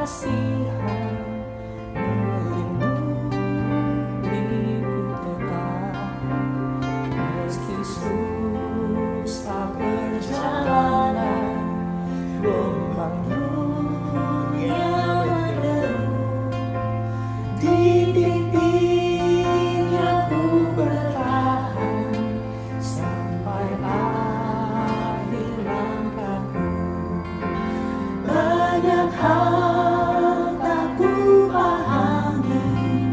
kasihan melindungiku tetap, meski susah perjalanan, gelombang dunia menderu, di bibirnya ku bertahan sampai akhir langkahku. Banyak hal tak ku pahami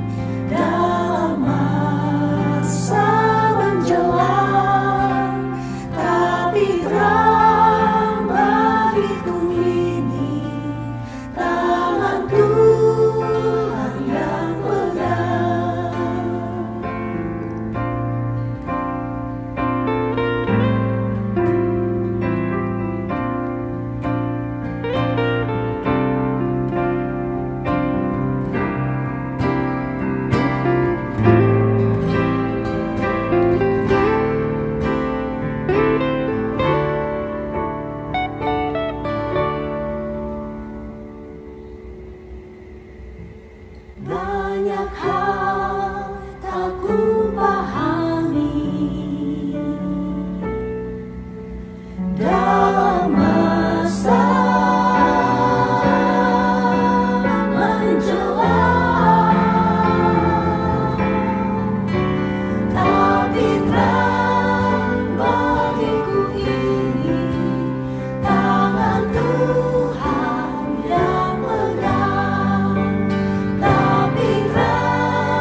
dalam masa menjelang, tapi terang bagiku ini tangan Tuhan yang pegang. Banyak hal tak ku pahami dalam masa menjelang, tapi terang bagiku ini tangan Tuhan yang pegang. Tapi terang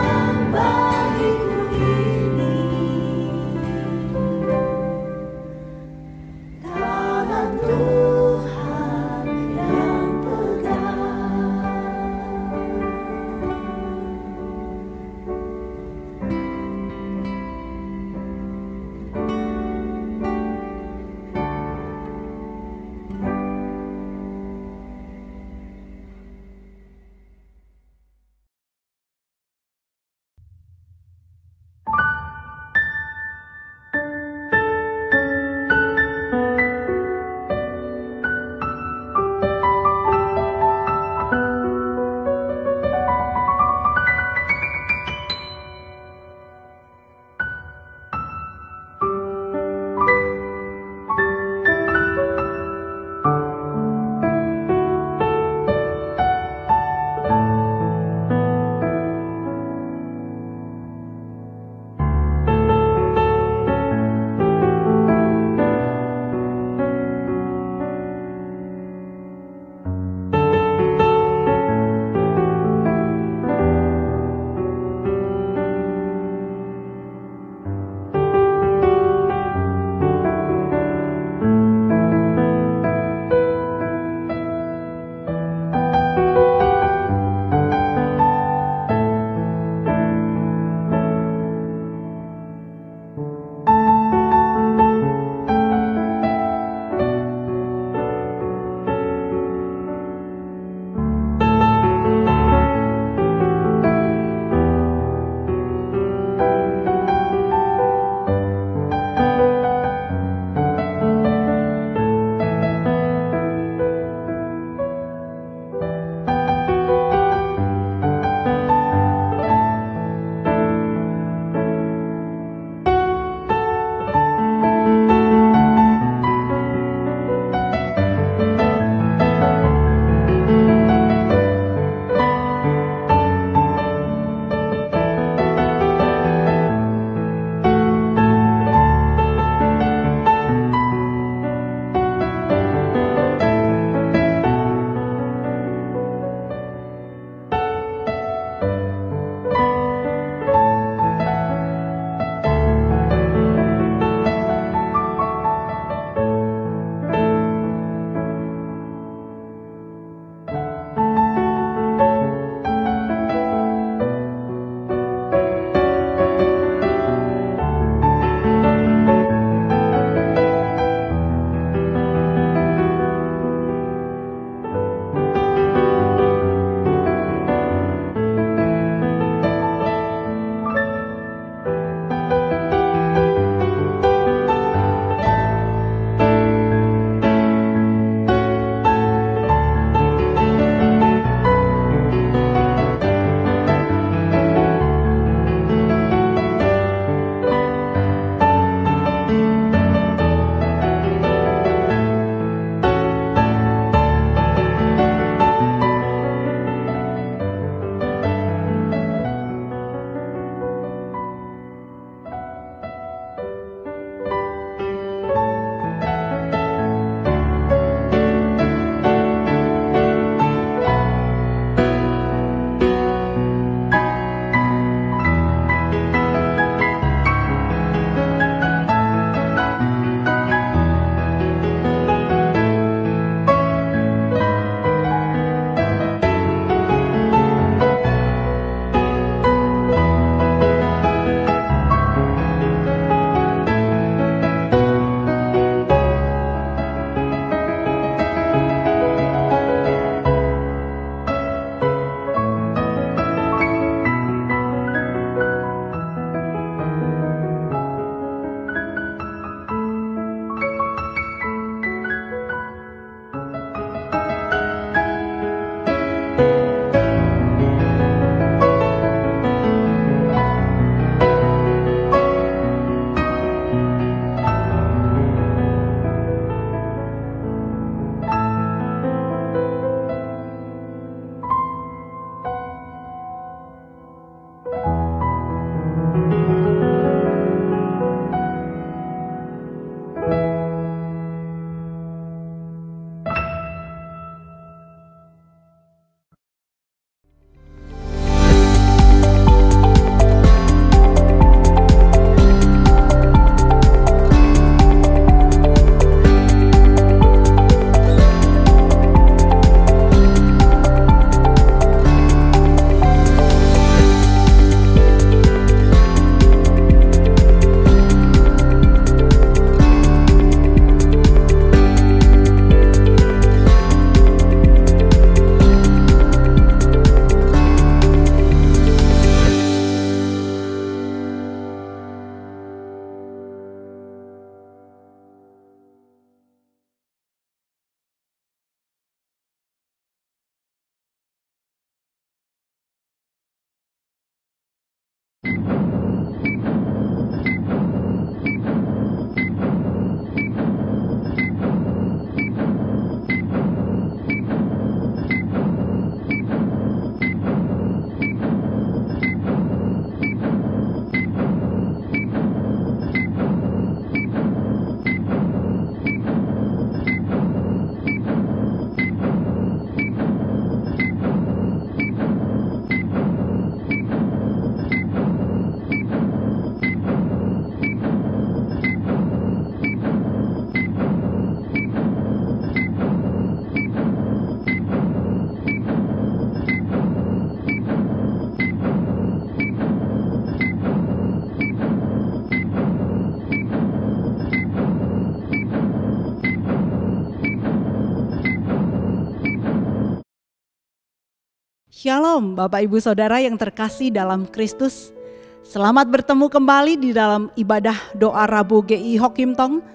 Shalom Bapak Ibu Saudara yang terkasih dalam Kristus. Selamat bertemu kembali di dalam ibadah doa Rabu GI Hok Kim Tong.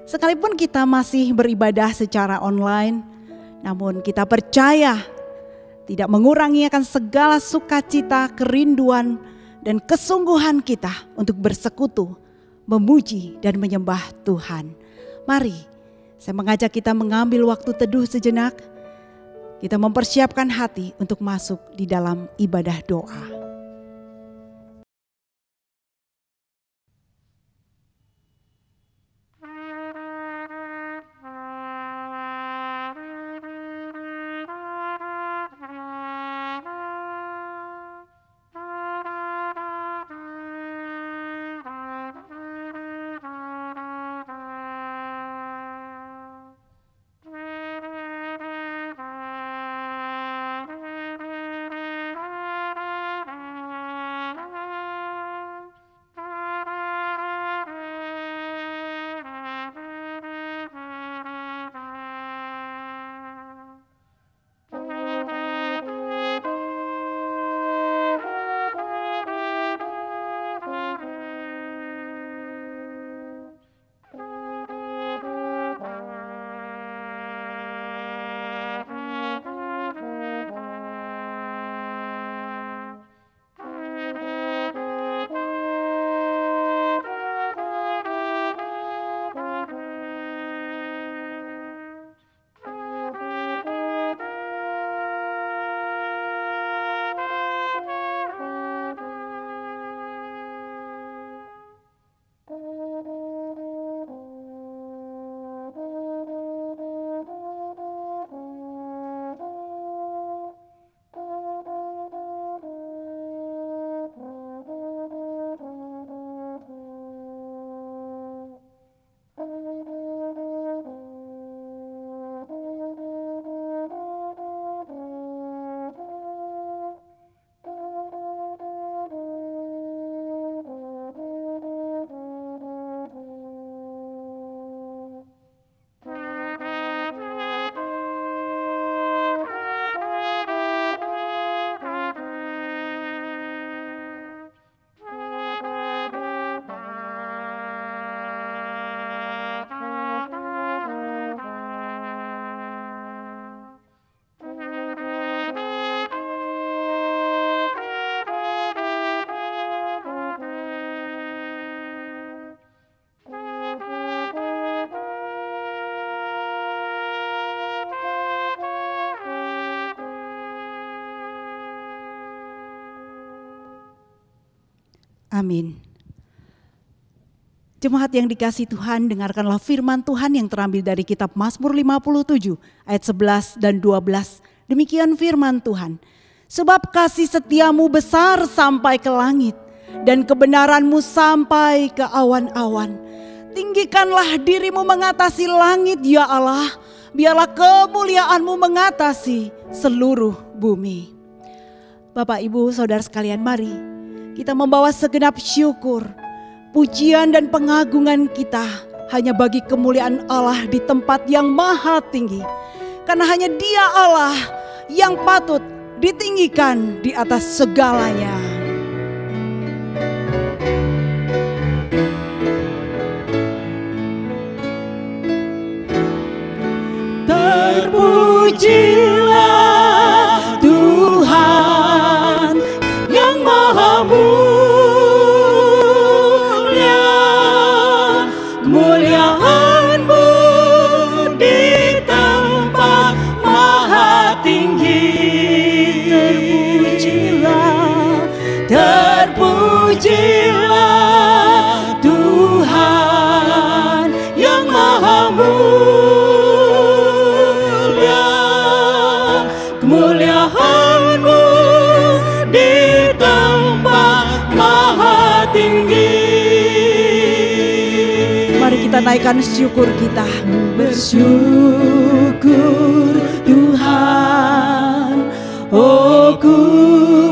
Sekalipun kita masih beribadah secara online, namun kita percaya tidak mengurangi akan segala sukacita, kerinduan, dan kesungguhan kita untuk bersekutu, memuji dan menyembah Tuhan. Mari, saya mengajak kita mengambil waktu teduh sejenak. Kita mempersiapkan hati untuk masuk di dalam ibadah doa. Amin. Jemaat yang dikasihi Tuhan, dengarkanlah firman Tuhan yang terambil dari kitab Mazmur 57 ayat 11 dan 12. Demikian firman Tuhan. Sebab kasih setiamu besar sampai ke langit dan kebenaranmu sampai ke awan-awan. Tinggikanlah dirimu mengatasi langit ya Allah, biarlah kemuliaanmu mengatasi seluruh bumi. Bapak Ibu Saudara sekalian, mari kita membawa segenap syukur, pujian dan pengagungan kita hanya bagi kemuliaan Allah di tempat yang maha tinggi. Karena hanya Dia Allah yang patut ditinggikan di atas segalanya. Terpujilah Tuhan yang maha mulia, kemuliaan-Mu di tempat maha tinggi. Terpujilah Tuhan yang maha mulia, kemuliaan-Mu di tempat maha tinggi. Mari kita naikkan syukur kita. Bersyukur Tuhan, oh ku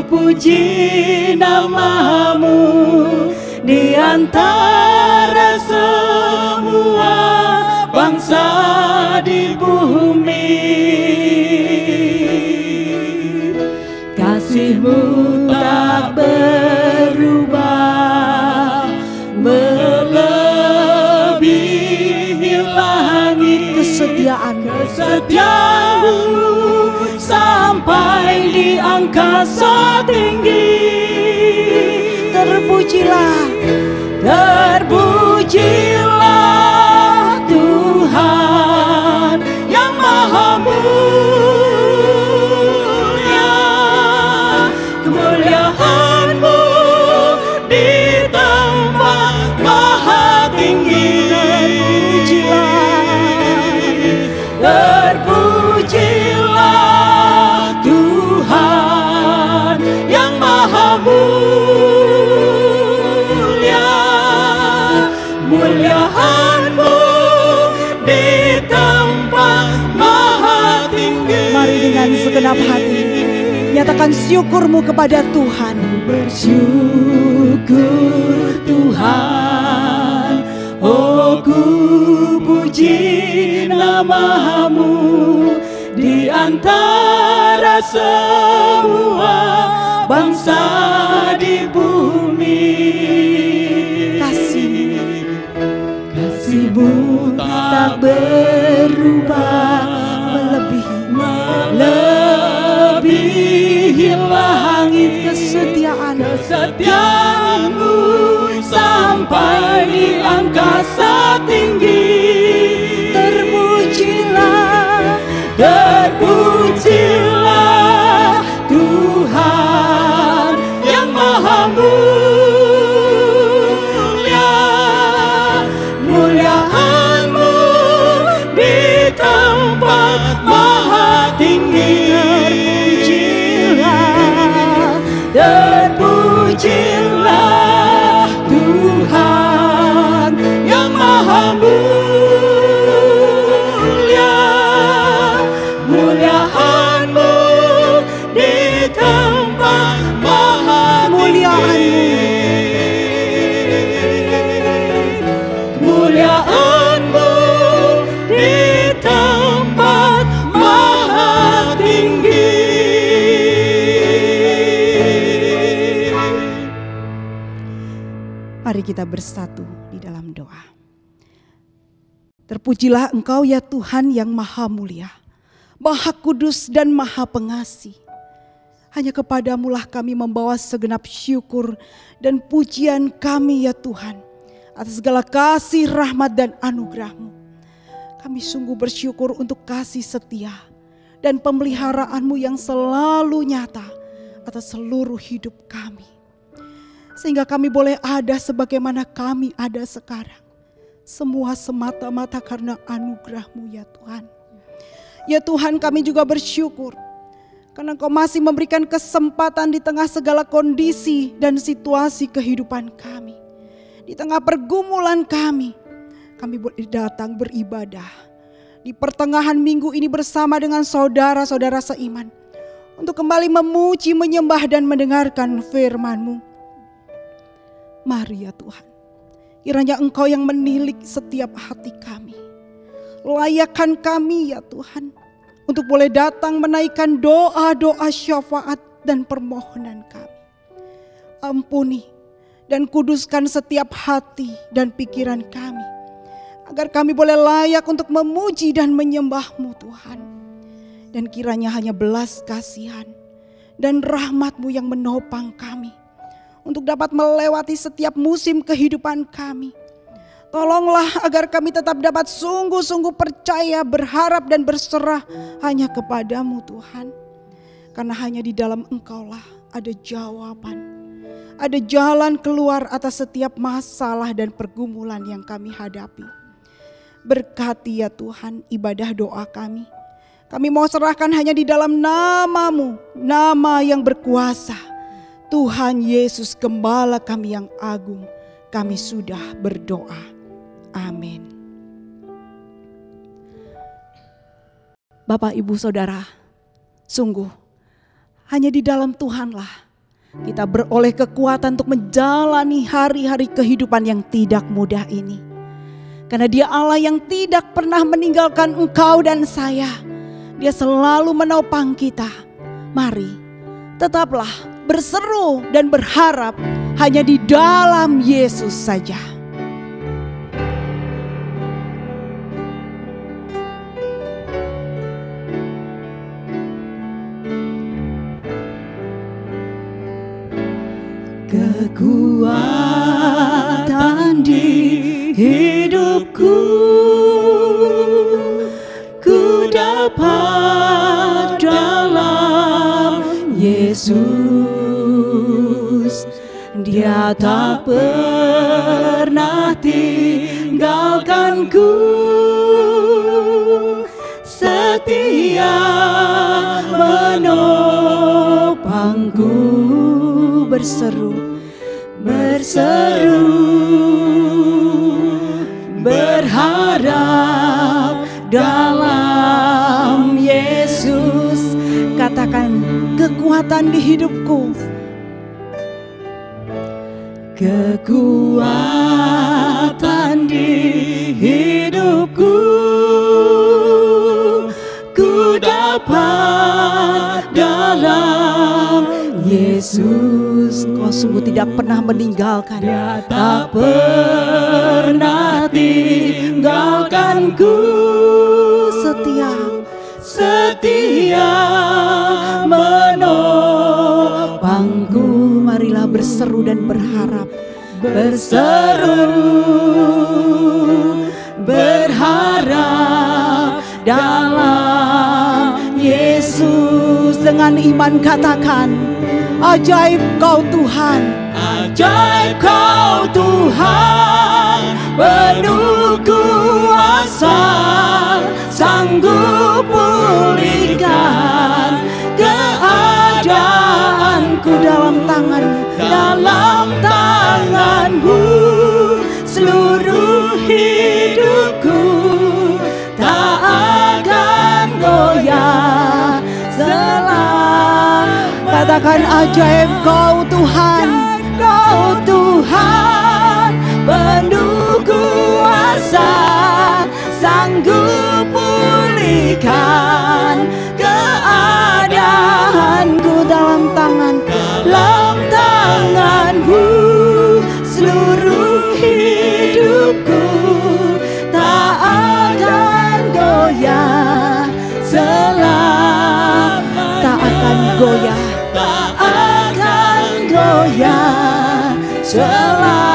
puji nama-Mu di antara semua bangsa di bumi. kasih-Mu tak berubah, melebihi langit. Kesetiaan-Mu sampai di angkasa tinggi. Terpujilah, terpujilah Tuhan yang Maha Mulia. Kemuliaan-Mu di tempat maha tinggi. Terpujilah Tuhan yang Maha Mulia. Kemuliaan-Mu di tempat maha tinggi. Mari dengan segenap hati nyatakan syukur-Mu kepada Tuhan. Bersyukur Tuhan, oh ku puji nama-Mu di antara semua bangsa di bumi. Kasih-Mu tak berubah, melebihi langit. Kesetiaan-Mu sampai di angkasa tinggi. Terpujilah, terpujilah Tuhan yang Maha Mulia. Kemuliaan-Mu di tempat maha tinggi. Terpujilah Tuhan yang Maha Mulia. Kemuliaan-Mu di tempat maha tinggi. Kemuliaan-Mu di tempat maha tinggi. Mari kita bersatu di dalam doa. Terpujilah Engkau ya Tuhan yang Maha Mulia, Maha Kudus dan Maha Pengasih. Hanya kepadamu-lah kami membawa segenap syukur dan pujian kami ya Tuhan, atas segala kasih, rahmat dan anugerah-Mu. Kami sungguh bersyukur untuk kasih setia dan pemeliharaan-Mu yang selalu nyata atas seluruh hidup kami. Sehingga kami boleh ada sebagaimana kami ada sekarang. Semua semata-mata karena anugerah-Mu ya Tuhan. Ya Tuhan, kami juga bersyukur karena Engkau masih memberikan kesempatan di tengah segala kondisi dan situasi kehidupan kami. Di tengah pergumulan kami boleh datang beribadah di pertengahan minggu ini bersama dengan saudara-saudara seiman untuk kembali memuji, menyembah dan mendengarkan firman-Mu. Mari ya Tuhan, kiranya Engkau yang menilik setiap hati kami. Layakkan kami ya Tuhan untuk boleh datang menaikkan doa-doa syafaat dan permohonan kami. Ampuni dan kuduskan setiap hati dan pikiran kami, agar kami boleh layak untuk memuji dan menyembah-Mu Tuhan. Dan kiranya hanya belas kasihan dan rahmat-Mu yang menopang kami untuk dapat melewati setiap musim kehidupan kami. Tolonglah agar kami tetap dapat sungguh-sungguh percaya, berharap dan berserah hanya kepadamu Tuhan. Karena hanya di dalam Engkaulah ada jawaban, ada jalan keluar atas setiap masalah dan pergumulan yang kami hadapi. Berkati ya Tuhan ibadah doa kami. Kami mau serahkan hanya di dalam nama-Mu, nama yang berkuasa. Tuhan Yesus Gembala kami yang agung, kami sudah berdoa. Amin. Bapak, Ibu, Saudara, sungguh hanya di dalam Tuhanlah kita beroleh kekuatan untuk menjalani hari-hari kehidupan yang tidak mudah ini. Karena Dia Allah yang tidak pernah meninggalkan engkau dan saya. Dia selalu menopang kita. Mari tetaplah berseru dan berharap hanya di dalam Yesus saja. Kekuatan di hidupku, ku dapat dalam Yesus. Dia tak pernah tinggalkanku, setia menopangku. Berseru, berharap dalam Yesus. Katakan, kekuatan di hidupku, kekuatan di hidupku, ku dapat dalam Yesus. Kau sungguh tidak pernah meninggalkan, tak pernah tinggalkanku, setia menopangku. Marilah berseru dan berharap, berharap dalam Yesus. Dengan iman katakan, ajaib Kau Tuhan, ajaib Kau Tuhan, penuh kuasa, sanggup pulihkan keadaanku. Dalam tangan-Mu seluruh hidupku tak akan goyah. Katakan, ajaib Kau Tuhan, Kau Tuhan, penuh kuasa, sanggup pulihkan keadaanku. Dalam tangan-Mu seluruh hidupku tak akan goyah. Tak akan goyah, selamanya.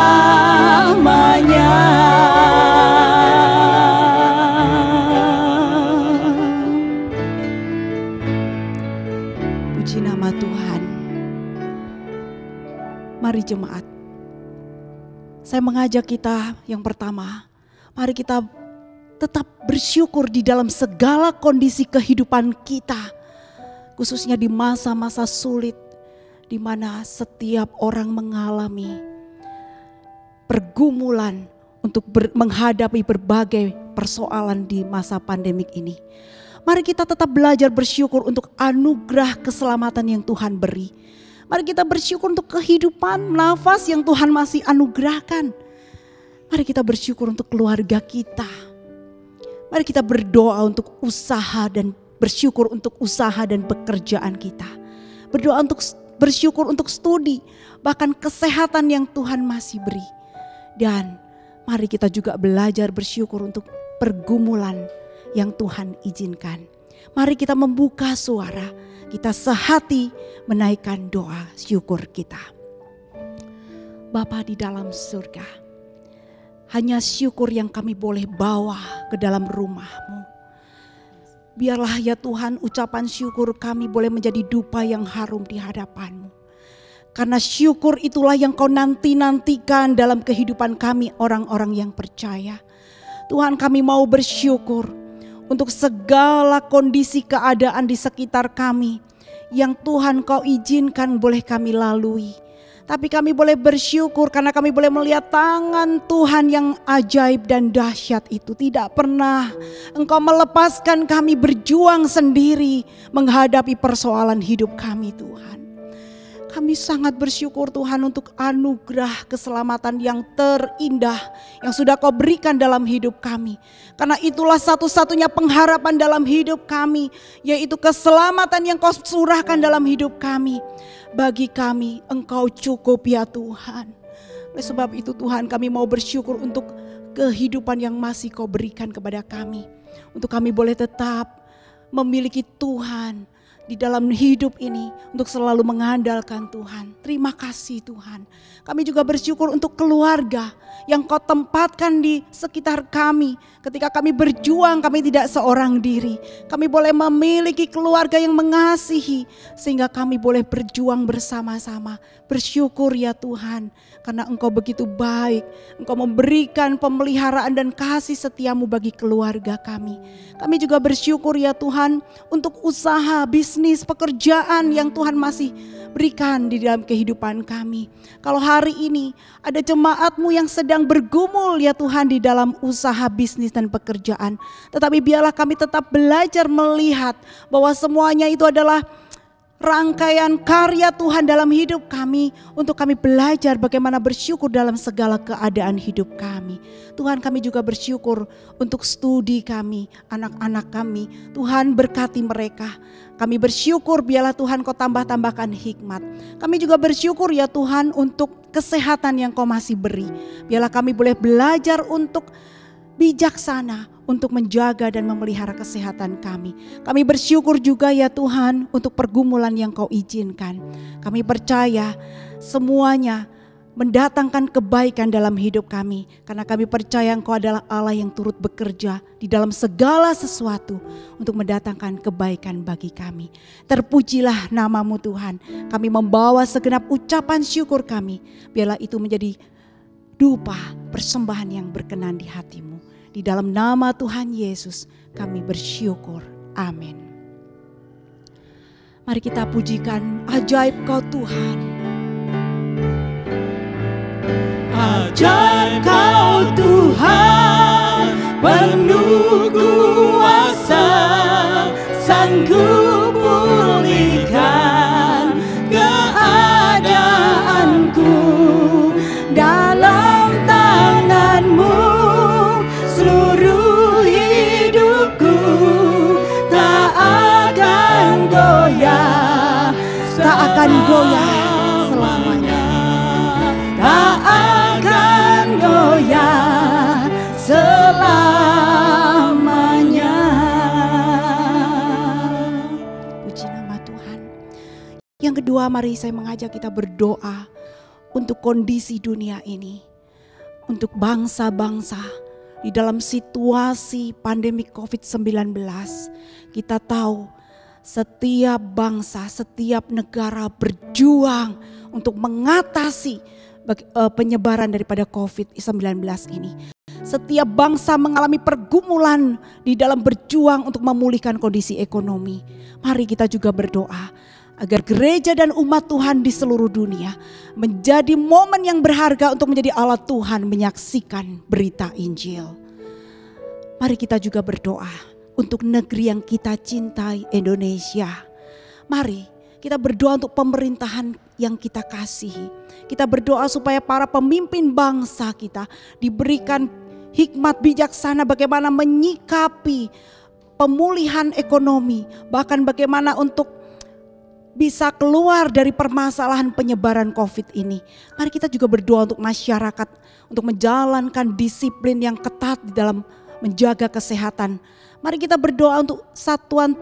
Puji nama Tuhan. Mari jemaat, saya mengajak kita yang pertama, mari kita tetap bersyukur di dalam segala kondisi kehidupan kita, khususnya di masa-masa sulit, di mana setiap orang mengalami pergumulan untuk menghadapi berbagai persoalan di masa pandemik ini. Mari kita tetap belajar bersyukur untuk anugerah keselamatan yang Tuhan beri. Mari kita bersyukur untuk kehidupan, nafas yang Tuhan masih anugerahkan. Mari kita bersyukur untuk keluarga kita. Mari kita berdoa untuk usaha dan bersyukur untuk usaha dan pekerjaan kita. Bersyukur untuk studi, bahkan kesehatan yang Tuhan masih beri. Dan mari kita juga belajar bersyukur untuk pergumulan yang Tuhan izinkan. Mari kita membuka suara, kita sehati menaikkan doa syukur kita. Bapa di dalam surga, hanya syukur yang kami boleh bawa ke dalam rumah-Mu. Biarlah ya Tuhan, ucapan syukur kami boleh menjadi dupa yang harum di hadapan-Mu. Karena syukur itulah yang Kau nanti-nantikan dalam kehidupan kami orang-orang yang percaya. Tuhan, kami mau bersyukur untuk segala kondisi keadaan di sekitar kami yang Tuhan Kau izinkan boleh kami lalui. Tapi kami boleh bersyukur karena kami boleh melihat tangan Tuhan yang ajaib dan dahsyat itu. Tidak pernah Engkau melepaskan kami berjuang sendiri menghadapi persoalan hidup kami Tuhan. Kami sangat bersyukur Tuhan untuk anugerah keselamatan yang terindah yang sudah Kau berikan dalam hidup kami. Karena itulah satu-satunya pengharapan dalam hidup kami, yaitu keselamatan yang Kau curahkan dalam hidup kami. Bagi kami Engkau cukup ya Tuhan. Oleh sebab itu Tuhan, kami mau bersyukur untuk kehidupan yang masih Kau berikan kepada kami. Untuk kami boleh tetap memiliki Tuhan di dalam hidup ini, untuk selalu mengandalkan Tuhan. Terima kasih Tuhan. Kami juga bersyukur untuk keluarga yang Kau tempatkan di sekitar kami. Ketika kami berjuang, kami tidak seorang diri. Kami boleh memiliki keluarga yang mengasihi, sehingga kami boleh berjuang bersama-sama. Bersyukur ya Tuhan, karena Engkau begitu baik. Engkau memberikan pemeliharaan dan kasih setiamu bagi keluarga kami. Kami juga bersyukur ya Tuhan untuk usaha, bisnis, pekerjaan yang Tuhan masih berikan di dalam kehidupan kami. Kalau hari ini ada jemaat-Mu yang sedang bergumul ya Tuhan di dalam usaha, bisnis dan pekerjaan. Tetapi biarlah kami tetap belajar melihat bahwa semuanya itu adalah rangkaian karya Tuhan dalam hidup kami, untuk kami belajar bagaimana bersyukur dalam segala keadaan hidup kami. Tuhan, kami juga bersyukur untuk studi kami, anak-anak kami. Tuhan berkati mereka. Kami bersyukur biarlah Tuhan Kau tambah-tambahkan hikmat. Kami juga bersyukur ya Tuhan untuk kesehatan yang Kau masih beri. Biarlah kami boleh belajar untuk bijaksana untuk menjaga dan memelihara kesehatan kami. Kami bersyukur juga ya Tuhan untuk pergumulan yang Kau izinkan. Kami percaya semuanya mendatangkan kebaikan dalam hidup kami. Karena kami percaya Engkau adalah Allah yang turut bekerja di dalam segala sesuatu untuk mendatangkan kebaikan bagi kami. Terpujilah nama-Mu Tuhan. Kami membawa segenap ucapan syukur kami. Biarlah itu menjadi dupa persembahan yang berkenan di hati-Mu. Di dalam nama Tuhan Yesus kami bersyukur. Amin. Mari kita pujikan ajaib Kau Tuhan. Ajaib Kau Tuhan, penuh kuasa, sanggup pulihkan keadaanku. Dalam tangan-Mu seluruh hidupku tak akan goyah, Tak akan goyah selamanya. tak akan goyah selamanya. Puji nama Tuhan. Yang kedua, mari saya mengajak kita berdoa untuk kondisi dunia ini, untuk bangsa-bangsa di dalam situasi pandemi COVID-19. Kita tahu setiap bangsa, setiap negara berjuang untuk mengatasi penyebaran daripada COVID-19 ini. Setiap bangsa mengalami pergumulan di dalam berjuang untuk memulihkan kondisi ekonomi. Mari kita juga berdoa agar gereja dan umat Tuhan di seluruh dunia menjadi momen yang berharga untuk menjadi alat Tuhan menyaksikan berita Injil. Mari kita juga berdoa untuk negeri yang kita cintai, Indonesia. Mari kita berdoa untuk pemerintahan yang kita kasihi. Kita berdoa supaya para pemimpin bangsa kita diberikan hikmat bijaksana bagaimana menyikapi pemulihan ekonomi. Bahkan bagaimana untuk bisa keluar dari permasalahan penyebaran COVID ini. Mari kita juga berdoa untuk masyarakat, untuk menjalankan disiplin yang ketat di dalam menjaga kesehatan. Mari kita berdoa untuk satuan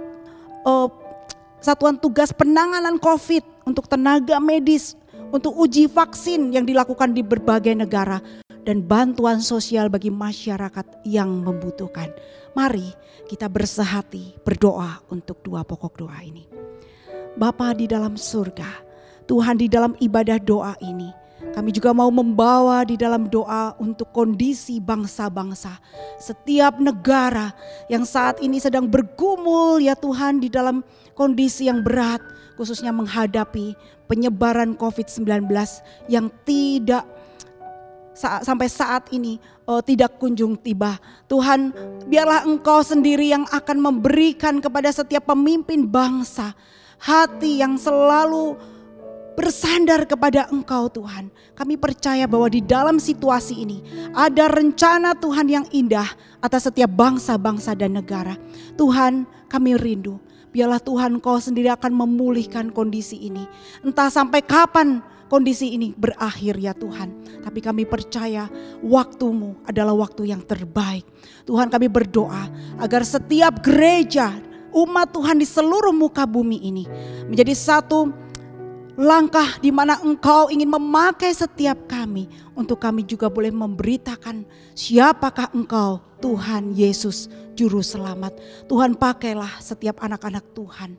tugas penanganan COVID, untuk tenaga medis, untuk uji vaksin yang dilakukan di berbagai negara, dan bantuan sosial bagi masyarakat yang membutuhkan. Mari kita bersehati berdoa untuk dua pokok doa ini. Bapa di dalam surga, Tuhan, di dalam ibadah doa ini, kami juga mau membawa di dalam doa untuk kondisi bangsa-bangsa, setiap negara yang saat ini sedang bergumul ya Tuhan di dalam kondisi yang berat, khususnya menghadapi penyebaran COVID-19 yang tidak sampai saat ini tidak kunjung tiba. Tuhan, biarlah Engkau sendiri yang akan memberikan kepada setiap pemimpin bangsa hati yang selalu bersandar kepada Engkau Tuhan. Kami percaya bahwa di dalam situasi ini ada rencana Tuhan yang indah atas setiap bangsa-bangsa dan negara. Tuhan, kami rindu. Biarlah Tuhan Engkau sendiri akan memulihkan kondisi ini. Entah sampai kapan kondisi ini berakhir ya Tuhan. Tapi kami percaya waktu-Mu adalah waktu yang terbaik. Tuhan, kami berdoa agar setiap gereja, umat Tuhan di seluruh muka bumi ini menjadi satu langkah di mana Engkau ingin memakai setiap kami untuk kami juga boleh memberitakan siapakah Engkau, Tuhan Yesus Juru Selamat. Tuhan, pakailah setiap anak-anak Tuhan.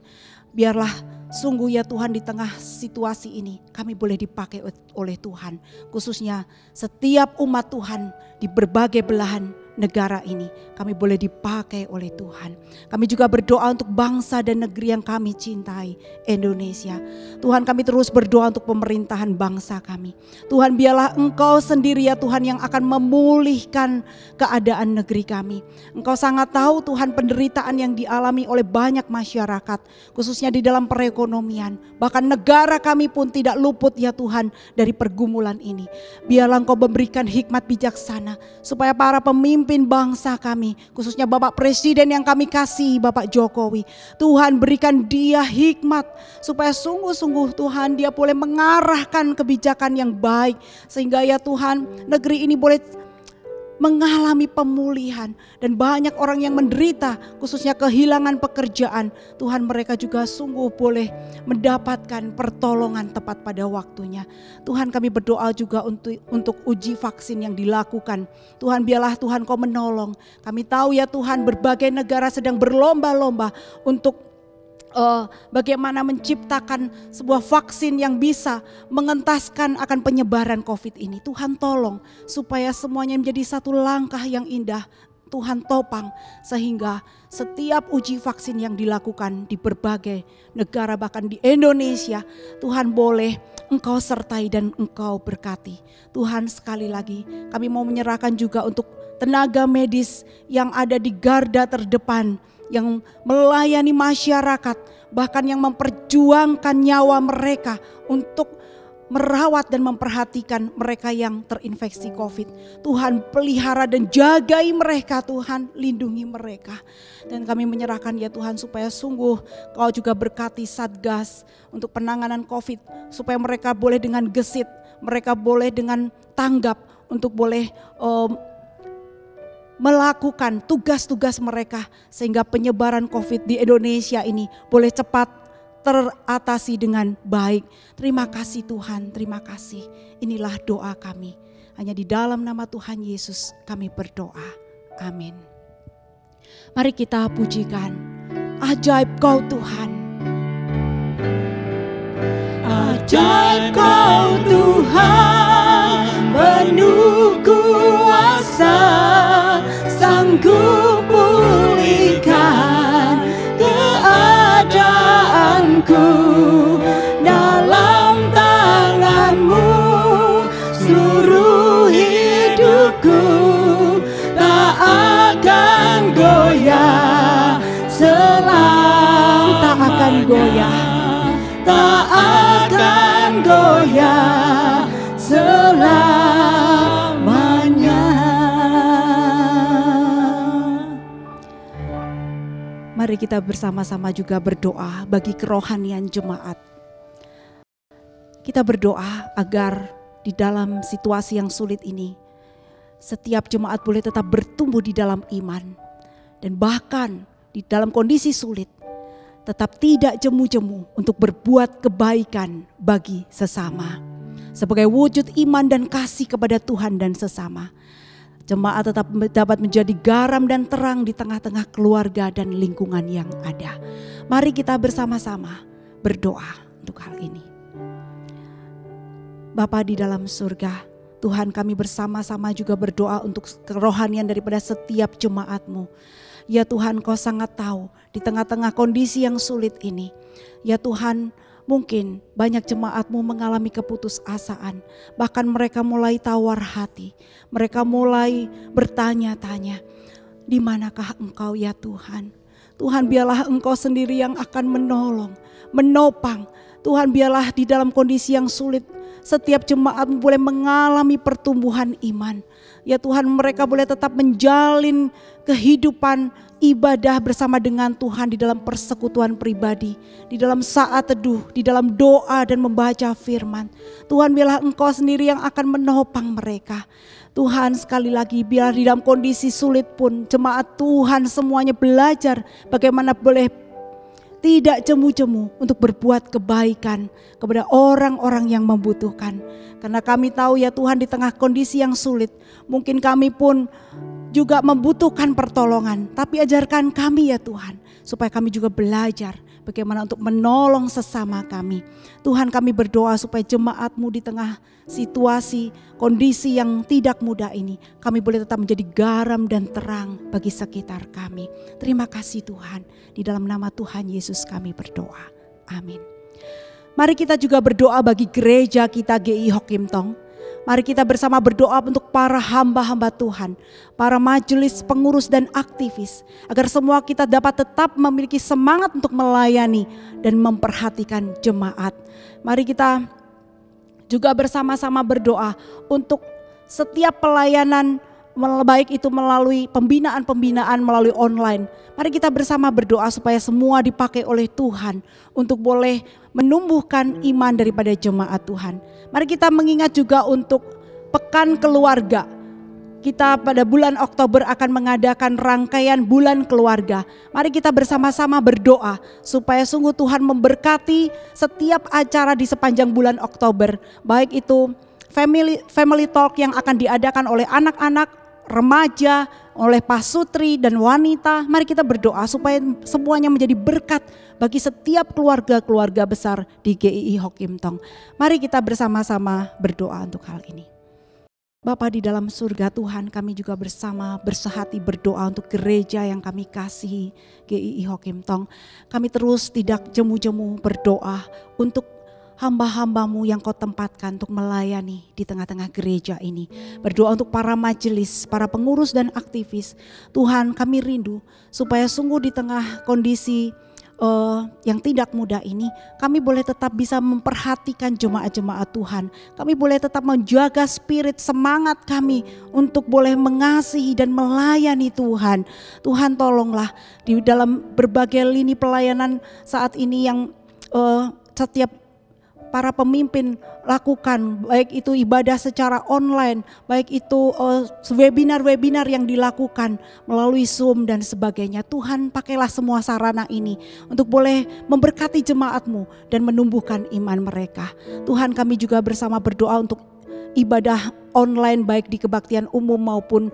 Biarlah sungguh ya Tuhan, di tengah situasi ini kami boleh dipakai oleh Tuhan. Khususnya setiap umat Tuhan di berbagai belahan negara ini kami boleh dipakai oleh Tuhan. Kami juga berdoa untuk bangsa dan negeri yang kami cintai, Indonesia. Tuhan, kami terus berdoa untuk pemerintahan bangsa kami. Tuhan, biarlah Engkau sendiri ya Tuhan yang akan memulihkan keadaan negeri kami. Engkau sangat tahu Tuhan penderitaan yang dialami oleh banyak masyarakat, khususnya di dalam perekonomian. Bahkan negara kami pun tidak luput ya Tuhan dari pergumulan ini. Biarlah Engkau memberikan hikmat bijaksana supaya para pemimpin bangsa kami, khususnya Bapak Presiden yang kami kasih, Bapak Jokowi, Tuhan berikan dia hikmat supaya sungguh-sungguh Tuhan dia boleh mengarahkan kebijakan yang baik, sehingga ya Tuhan negeri ini boleh mengalami pemulihan. Dan banyak orang yang menderita, khususnya kehilangan pekerjaan, Tuhan mereka juga sungguh boleh mendapatkan pertolongan tepat pada waktunya. Tuhan, kami berdoa juga untuk uji vaksin yang dilakukan. Tuhan, biarlah Tuhan Kau menolong. Kami tahu ya Tuhan berbagai negara sedang berlomba-lomba untuk bagaimana menciptakan sebuah vaksin yang bisa mengentaskan akan penyebaran COVID ini. Tuhan tolong supaya semuanya menjadi satu langkah yang indah. Tuhan topang sehingga setiap uji vaksin yang dilakukan di berbagai negara, bahkan di Indonesia, Tuhan boleh Engkau sertai dan Engkau berkati. Tuhan, sekali lagi kami mau menyerahkan juga untuk tenaga medis yang ada di garda terdepan, yang melayani masyarakat, bahkan yang memperjuangkan nyawa mereka untuk merawat dan memperhatikan mereka yang terinfeksi COVID. Tuhan, pelihara dan jagai mereka, Tuhan lindungi mereka. Dan kami menyerahkan ya Tuhan supaya sungguh Kau juga berkati Satgas untuk penanganan COVID, supaya mereka boleh dengan gesit, mereka boleh dengan tanggap untuk boleh melakukan tugas-tugas mereka sehingga penyebaran COVID di Indonesia ini boleh cepat teratasi dengan baik. Terima kasih Tuhan, terima kasih. Inilah doa kami. Hanya di dalam nama Tuhan Yesus kami berdoa. Amin. Mari kita pujikan. Ajaib Kau Tuhan. Ajaib Kau Tuhan, penuh kuasa, sanggup pulihkan keadaanku. Dalam tangan-Mu seluruh hidupku tak akan goyah, tak akan goyah, tak akan goyah selamanya. Mari kita bersama-sama juga berdoa bagi kerohanian jemaat. Kita berdoa agar di dalam situasi yang sulit ini, setiap jemaat boleh tetap bertumbuh di dalam iman. Dan bahkan di dalam kondisi sulit, tetap tidak jemu-jemu untuk berbuat kebaikan bagi sesama. Sebagai wujud iman dan kasih kepada Tuhan dan sesama. Jemaat tetap dapat menjadi garam dan terang di tengah-tengah keluarga dan lingkungan yang ada. Mari kita bersama-sama berdoa untuk hal ini. Bapa di dalam surga, Tuhan, kami bersama-sama juga berdoa untuk kerohanian daripada setiap jemaat-Mu. Ya Tuhan, Kau sangat tahu di tengah-tengah kondisi yang sulit ini. Ya Tuhan, mungkin banyak jemaat-Mu mengalami keputusasaan. Bahkan mereka mulai tawar hati. Mereka mulai bertanya-tanya, di manakah Engkau ya Tuhan? Tuhan, biarlah Engkau sendiri yang akan menolong, menopang Tuhan, biarlah di dalam kondisi yang sulit setiap jemaat boleh mengalami pertumbuhan iman. Ya Tuhan, mereka boleh tetap menjalin kehidupan ibadah bersama dengan Tuhan di dalam persekutuan pribadi, di dalam saat teduh, di dalam doa dan membaca firman. Tuhan, biarlah Engkau sendiri yang akan menopang mereka. Tuhan, sekali lagi biar di dalam kondisi sulit pun jemaat Tuhan semuanya belajar bagaimana boleh tidak jemu-jemu untuk berbuat kebaikan kepada orang-orang yang membutuhkan. Karena kami tahu ya Tuhan, di tengah kondisi yang sulit, mungkin kami pun juga membutuhkan pertolongan. Tapi ajarkan kami ya Tuhan, supaya kami juga belajar bagaimana untuk menolong sesama kami. Tuhan, kami berdoa supaya jemaat-Mu di tengah situasi, kondisi yang tidak mudah ini, kami boleh tetap menjadi garam dan terang bagi sekitar kami. Terima kasih Tuhan, di dalam nama Tuhan Yesus kami berdoa. Amin. Mari kita juga berdoa bagi gereja kita GI Hokim Tong. Mari kita bersama berdoa untuk para hamba-hamba Tuhan, para majelis pengurus dan aktivis, agar semua kita dapat tetap memiliki semangat untuk melayani dan memperhatikan jemaat. Mari kita juga bersama-sama berdoa untuk setiap pelayanan, baik itu melalui pembinaan-pembinaan melalui online. Mari kita bersama berdoa supaya semua dipakai oleh Tuhan untuk boleh menumbuhkan iman daripada jemaat Tuhan. Mari kita mengingat juga untuk pekan keluarga. Kita pada bulan Oktober akan mengadakan rangkaian bulan keluarga. Mari kita bersama-sama berdoa supaya sungguh Tuhan memberkati setiap acara di sepanjang bulan Oktober. Baik itu family talk yang akan diadakan oleh anak-anak, remaja, oleh pasutri dan wanita. Mari kita berdoa supaya semuanya menjadi berkat bagi setiap keluarga-keluarga besar di GII Hokim Tong. Mari kita bersama-sama berdoa untuk hal ini. Bapa di dalam surga Tuhan, kami juga bersama bersehati berdoa untuk gereja yang kami kasihi, GII Hokim Tong. Kami terus tidak jemu-jemu berdoa untuk hamba-hambamu yang Kau tempatkan untuk melayani di tengah-tengah gereja ini. Berdoa untuk para majelis, para pengurus dan aktivis. Tuhan, kami rindu supaya sungguh di tengah kondisi yang tidak mudah ini, kami boleh tetap bisa memperhatikan jemaat-jemaat Tuhan. Kami boleh tetap menjaga spirit semangat kami untuk boleh mengasihi dan melayani Tuhan. Tuhan, tolonglah di dalam berbagai lini pelayanan saat ini yang setiap para pemimpin lakukan, baik itu ibadah secara online, baik itu webinar-webinar yang dilakukan melalui Zoom dan sebagainya. Tuhan, pakailah semua sarana ini untuk boleh memberkati jemaat-Mu dan menumbuhkan iman mereka. Tuhan, kami juga bersama berdoa untuk ibadah online baik di kebaktian umum maupun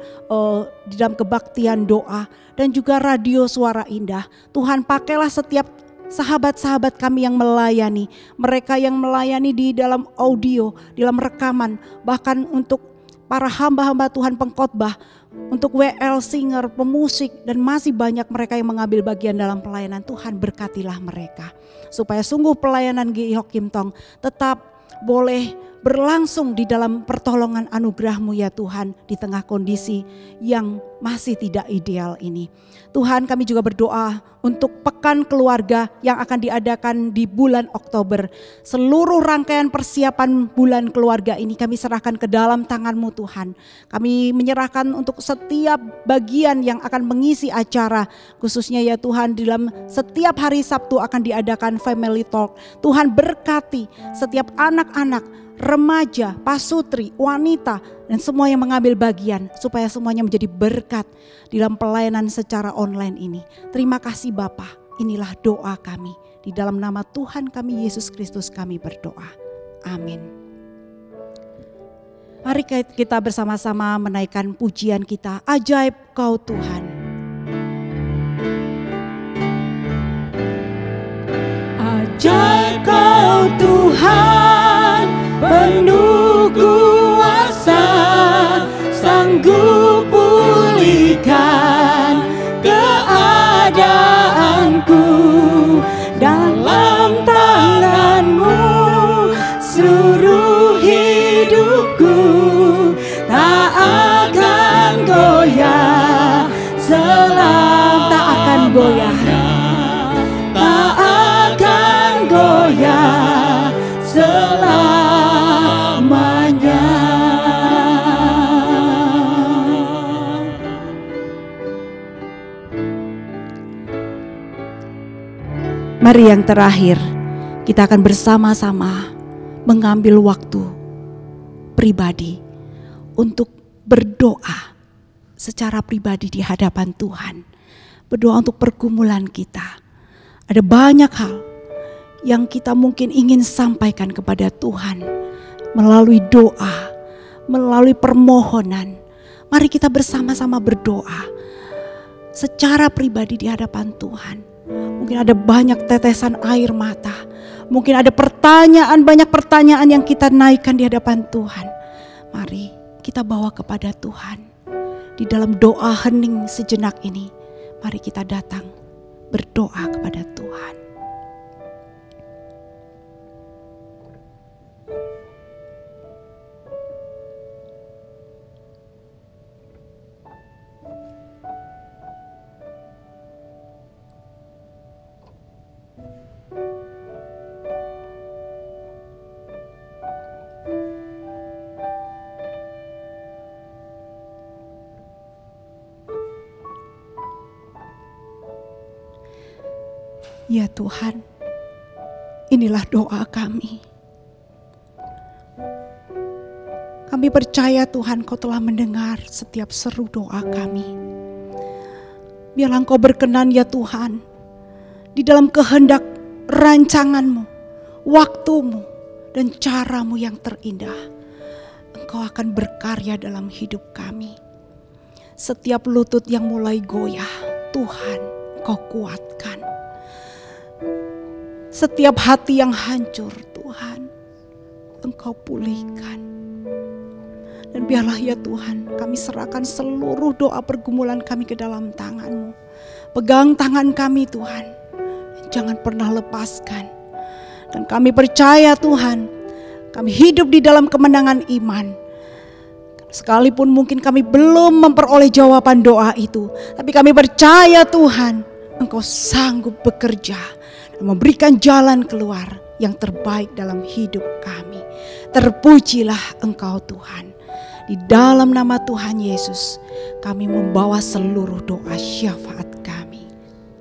di dalam kebaktian doa dan juga radio Suara Indah. Tuhan, pakailah setiap sahabat-sahabat kami yang melayani, mereka yang melayani di dalam audio, di dalam rekaman, bahkan untuk para hamba-hamba Tuhan pengkhotbah, untuk WL singer, pemusik, dan masih banyak mereka yang mengambil bagian dalam pelayanan. Tuhan, berkatilah mereka, supaya sungguh pelayanan GII Hokim Tong tetap boleh berlangsung di dalam pertolongan anugerah-Mu ya Tuhan, di tengah kondisi yang masih tidak ideal ini. Tuhan, kami juga berdoa untuk pekan keluarga yang akan diadakan di bulan Oktober. Seluruh rangkaian persiapan bulan keluarga ini kami serahkan ke dalam tangan-Mu Tuhan. Kami menyerahkan untuk setiap bagian yang akan mengisi acara, khususnya ya Tuhan di dalam setiap hari Sabtu akan diadakan family talk. Tuhan, berkati setiap anak-anak, remaja, pasutri, wanita, dan semua yang mengambil bagian supaya semuanya menjadi berkat di dalam pelayanan secara online ini. Terima kasih Bapa, inilah doa kami. Di dalam nama Tuhan kami Yesus Kristus kami berdoa. Amin. Mari kita bersama-sama menaikkan pujian kita, Ajaib Kau Tuhan. Ajaib Kau Tuhan, penuh kuasa, sanggup pulihkan keadaanku. Dalam tangan-Mu seluruh hidupku tak akan goyah, tak akan goyah, tak akan goyah. Mari yang terakhir, kita akan bersama-sama mengambil waktu pribadi untuk berdoa secara pribadi di hadapan Tuhan. Berdoa untuk pergumulan kita. Ada banyak hal yang kita mungkin ingin sampaikan kepada Tuhan melalui doa, melalui permohonan. Mari kita bersama-sama berdoa secara pribadi di hadapan Tuhan. Mungkin ada banyak tetesan air mata. Mungkin ada banyak pertanyaan yang kita naikkan di hadapan Tuhan. Mari kita bawa kepada Tuhan. Di dalam doa hening sejenak ini, mari kita datang berdoa kepada Tuhan. Ya Tuhan, inilah doa kami. Kami percaya Tuhan, Kau telah mendengar setiap seru doa kami. Biarlah Engkau berkenan ya Tuhan, di dalam kehendak rancangan-Mu, waktu-Mu, dan cara-Mu yang terindah. Engkau akan berkarya dalam hidup kami. Setiap lutut yang mulai goyah, Tuhan Engkau kuatkan. Setiap hati yang hancur, Tuhan, Engkau pulihkan. Dan biarlah ya Tuhan, kami serahkan seluruh doa pergumulan kami ke dalam tangan-Mu. Pegang tangan kami Tuhan, jangan pernah lepaskan. Dan kami percaya Tuhan, kami hidup di dalam kemenangan iman. Sekalipun mungkin kami belum memperoleh jawaban doa itu, tapi kami percaya Tuhan, Engkau sanggup bekerja dan memberikan jalan keluar yang terbaik dalam hidup kami. Terpujilah Engkau Tuhan. Di dalam nama Tuhan Yesus, kami membawa seluruh doa syafaat kami.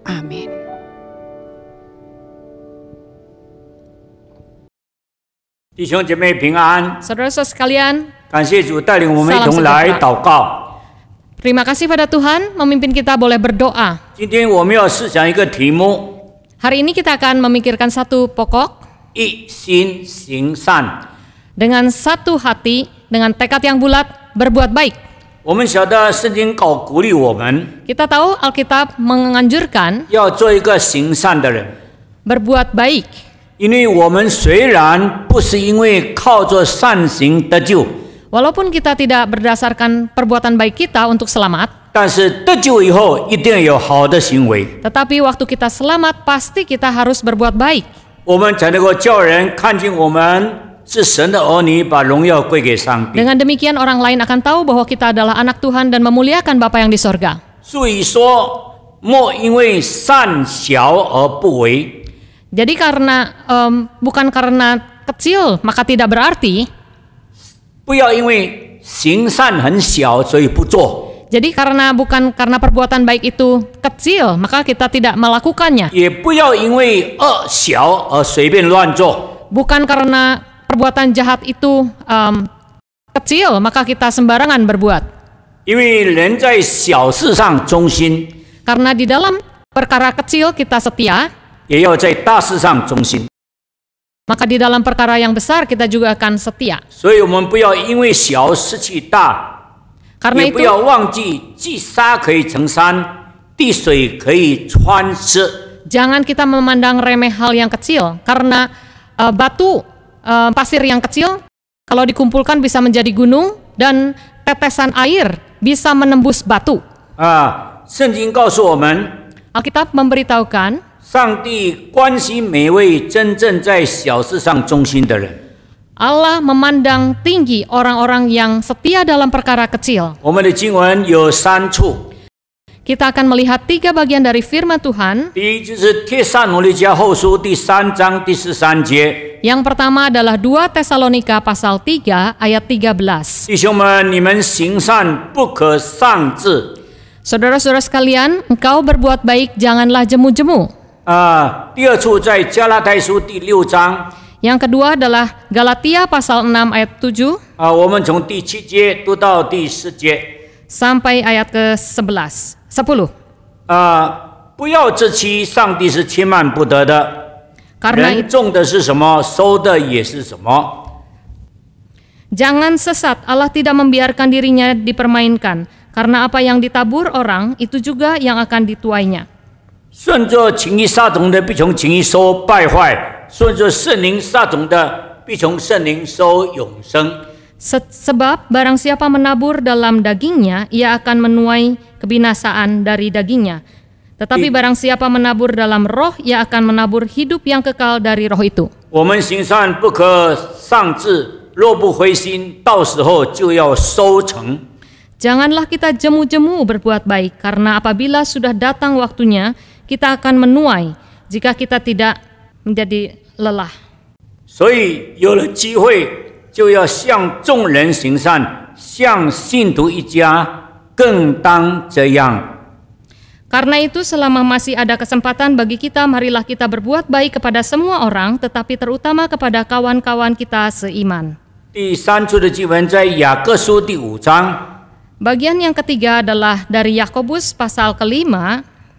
Amin. Saudara-saudara sekalian, 感谢主带领我们一同来祷告。 terima kasih pada Tuhan memimpin kita boleh berdoa. 今天我们要思想一个题目， Hari ini kita akan memikirkan satu pokok, 一心行善。 dengan satu hati, dengan tekad yang bulat, berbuat baik. 我们晓得圣经鼓励我们 Kita tahu Alkitab menganjurkan 要做一个行善的人， berbuat baik. 因为我们虽然不是因为靠着善行得救， Walaupun kita tidak berdasarkan perbuatan baik kita untuk selamat, 但是得救以后一定有好的行为， tetapi waktu kita selamat pasti kita harus berbuat baik. 我们才能够叫人看见我们是神的儿女，把荣耀归给上帝。 Dengan demikian orang lain akan tahu bahwa kita adalah anak Tuhan dan memuliakan Bapa yang di sorga. 所以说，莫因为善小而不为。 Jadi bukan karena kecil maka tidak berarti. 不要因为行善很小，所以不做。 Jadi bukan karena perbuatan baik itu kecil maka kita tidak melakukannya. 也不要因为恶小而随便乱做。 Bukan karena perbuatan jahat itu kecil maka kita sembarangan berbuat. 因为人在小事上忠心， Karena di dalam perkara kecil kita setia, 也要在大事上忠心。 maka di dalam perkara yang besar kita juga akan setia. 所以我们不要因为小失去大， Karena 也不 itu 要忘记积沙可以成山，滴水可以穿石。 jangan kita memandang remeh hal yang kecil, karena batu pasir yang kecil kalau dikumpulkan bisa menjadi gunung dan tetesan air bisa menembus batu. 圣经告诉我们， Alkitab memberitahukan 上帝关心每位真正在小事上忠心的人。 Allah memandang tinggi orang-orang yang setia dalam perkara kecil. 我们的经文有3处， Kita akan melihat 3 bagian dari firman Tuhan. 第一就是帖撒罗尼迦后书第3章第13节。 Yang pertama adalah 2 Tesalonika pasal 3 ayat 13. 弟兄们，你们行善不可丧志， Saudara-saudara sekalian, engkau berbuat baik janganlah jemu-jemu. 第二处在加拉太书第6章， Yang kedua adalah Galatia pasal 6 ayat 7我们从第7节读到第10节。 sampai ayat ke-10. 不要自欺，上帝是轻慢不得的。 Karena 人种的是什么，收的也是什么。 Jangan sesat, Allah tidak membiarkan dirinya dipermainkan. Karena apa yang ditabur orang, itu juga yang akan dituainya. 顺着情欲撒种的，必从情欲收败坏；顺着圣灵撒种的，必从圣灵收永生。 Sebab barang siapa menabur dalam dagingnya, ia akan menuai kebinasaan dari dagingnya. Tetapi barang siapa menabur dalam roh, ia akan menabur hidup yang kekal dari roh itu. 我们行善不可丧志，若不灰心，到时候就要收成。 Janganlah kita jemu-jemu berbuat baik, karena apabila sudah datang waktunya, kita akan menuai jika kita tidak menjadi lelah. 所以有了机会，就要向众人行善，向信徒一家更当这样。 Karena itu selama masih ada kesempatan bagi kita, marilah kita berbuat baik kepada semua orang, tetapi terutama kepada kawan-kawan kita seiman. 第3处的经文在雅各书第5章 Bagian yang ketiga adalah dari Yakobus pasal ke-5,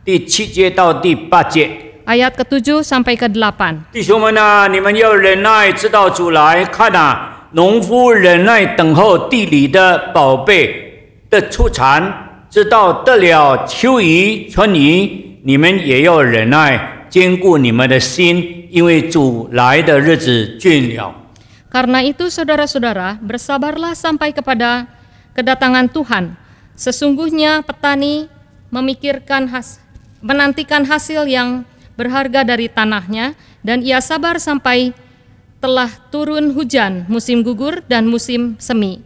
第7节到第8节。 ayat ke-7 sampai ke-8. 弟兄们啊，你们要忍耐，直到主来。看啊，农夫忍耐等候地里的宝贝的出产，直到得了秋雨春雨。你们也要忍耐，坚固你们的心，因为主来的日子近了。 Karena itu saudara-saudara, bersabarlah sampai kepada kedatangan Tuhan. Sesungguhnya petani menantikan hasil yang berharga dari tanahnya, dan ia sabar sampai telah turun hujan, musim gugur dan musim semi.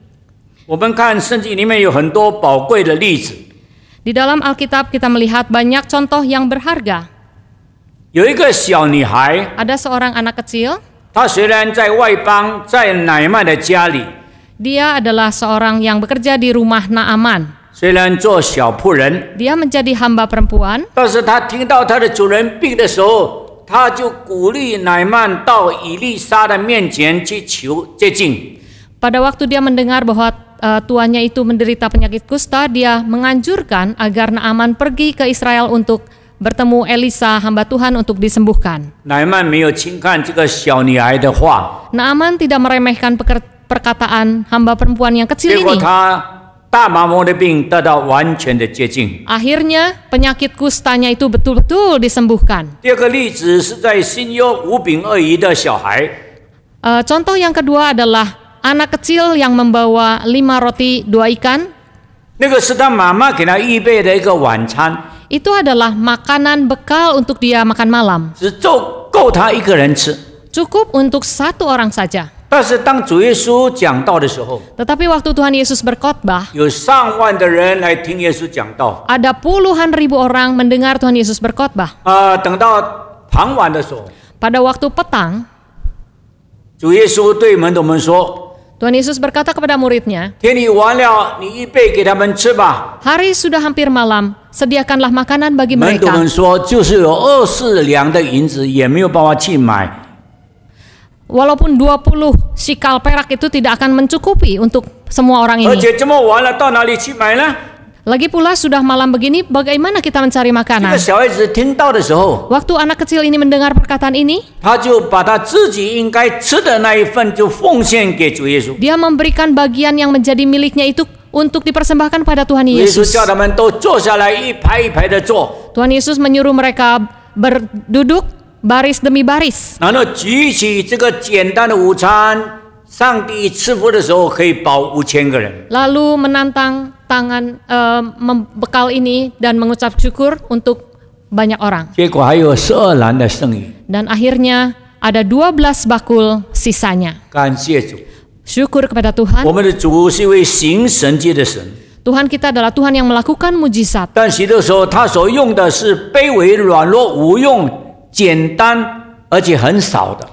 我们看圣经里面有很多宝贵的例子， Di dalam Alkitab kita melihat banyak contoh yang berharga. 有一个小女孩， Ada seorang anak kecil, 她虽然在外邦，在乃縵的家里， dia adalah seorang yang bekerja di rumah Naaman. 虽然做小仆人， Dia menjadi hamba perempuan, 但是她听到她的主人病的时候，她就鼓励乃縵到以利沙的面前去求接近。 pada waktu dia mendengar bahwa tuannya itu menderita penyakit kusta, dia menganjurkan agar Naaman pergi ke Israel untuk bertemu Elisa, hamba Tuhan, untuk disembuhkan. 乃縵没有轻看这个小女孩的话， Naaman tidak meremehkan perkataan hamba perempuan yang kecil 结果 ini. 她大麻风的病得到完全的接近。 Akhirnya penyakit kustanya itu betul-betul disembuhkan. 第二个例子是在新约5饼2鱼的小孩， Contoh yang kedua adalah anak kecil yang membawa 5 roti 2 ikan. 那个是他妈妈给他预备的一个晚餐， Itu adalah makanan bekal untuk dia makan malam. 只够他一个人吃。 Cukup untuk satu orang saja. 但是当主耶稣讲道的时候， Tetapi waktu Tuhan Yesus berkhotbah, 有上万的人来听耶稣讲道。 ada puluhan ribu orang mendengar Tuhan Yesus berkhotbah. 等到傍晚的时候， Pada waktu petang, 主耶稣对门徒们说 Tuhan Yesus berkata kepada muridnya, 天已晚了，你预备给他们吃吧。 hari sudah hampir malam, sediakanlah makanan bagi 门徒 mereka. 们说，就是有24两的银子，也没有办法去买。 Walaupun 20 sikal perak itu tidak akan mencukupi untuk semua orang 而 ini. 且这么晚了，到哪里去买呢？ Lagi pula sudah malam begini, bagaimana kita mencari 这 makanan? 个小孩子听到的时候， Waktu anak kecil ini mendengar perkataan ini, 他就把他自己应该吃的那一份就奉献给主耶稣。 dia memberikan bagian yang menjadi miliknya itu untuk dipersembahkan pada Tuhan 主耶稣 Yesus. 叫他们都坐下来，一排一排的坐， Tuhan Yesus menyuruh mereka berduduk baris demi baris. 然后举起这个简单的午餐。上帝赐福的时候可以饱5000个人。 Lalu menantang tangan membekal ini dan mengucap syukur untuk banyak orang. 结果还有12篮的剩余。 Dan akhirnya ada 12 bakul sisanya. 感谢主， Syukur kepada Tuhan. 我们的主是一位行神迹的神， Tuhan kita adalah Tuhan yang melakukan mujizat. 但许多时候他所用的是卑微、软弱、无用、简单，而且很少的。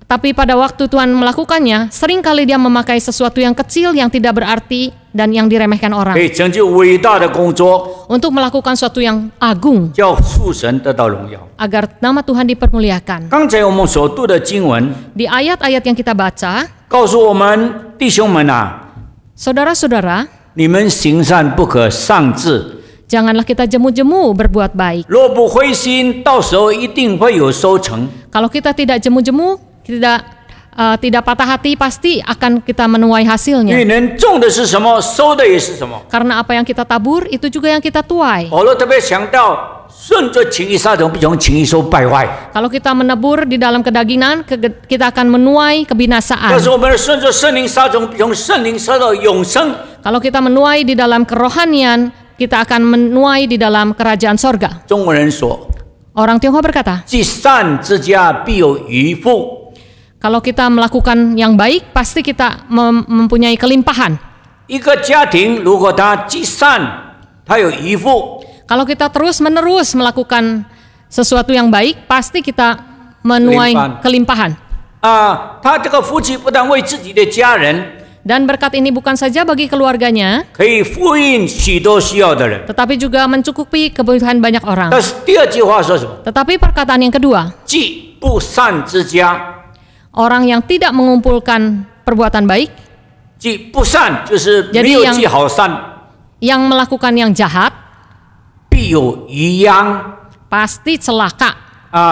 Tapi pada waktu Tuhan melakukannya, seringkali dia memakai sesuatu yang kecil yang tidak berarti dan yang diremehkan 可 orang 以成就伟大的工作， untuk melakukan suatu yang agung 叫父神得到荣耀。 agar nama Tuhan dipermuliakan. 刚才我们所读的经文 Di ayat-ayat yang kita baca, 告诉我们弟兄们啊， saudara-saudara, 你们行善不可丧志， janganlah kita jemu-jemu berbuat baik. 若不灰心，到时候一定会有收成。 Kalau kita tidak jemu-jemu, tidak patah hati, pasti akan kita menuai 因为 hasilnya. 人种的是什么，收的也是什么。 Karena apa yang kita tabur, itu juga yang kita tuai. 保罗特别强调，顺着情欲撒种，必从情欲收败坏。 Kalau kita menabur di dalam kedagingan, kita akan menuai 但 kebinasaan. 是我们顺着圣灵撒种，必从圣灵收到永生。 Kalau kita menuai di dalam kerohanian, kita akan menuai di dalam kerajaan sorga. 中国人说， Orang Tionghoa berkata, 积善之家必有余富。 kalau kita melakukan yang baik, pasti kita mempunyai kelimpahan. 一个家庭如果他积善，他有余富。 Kalau kita terus-menerus melakukan sesuatu yang baik, pasti kita menuai kelimpahan. 他这个夫妻不但为自己的家人， Dan berkat ini bukan saja bagi keluarganya, 可以呼应许多需要的人。 tetapi juga mencukupi kebutuhan banyak orang. 但是第二句话说什么？ Tetapi perkataan yang kedua, 积不善之家， orang yang tidak mengumpulkan perbuatan baik, 积不善就是没 Jadi 有 yang 积好善， yang melakukan yang jahat, 必有余殃 pasti celaka.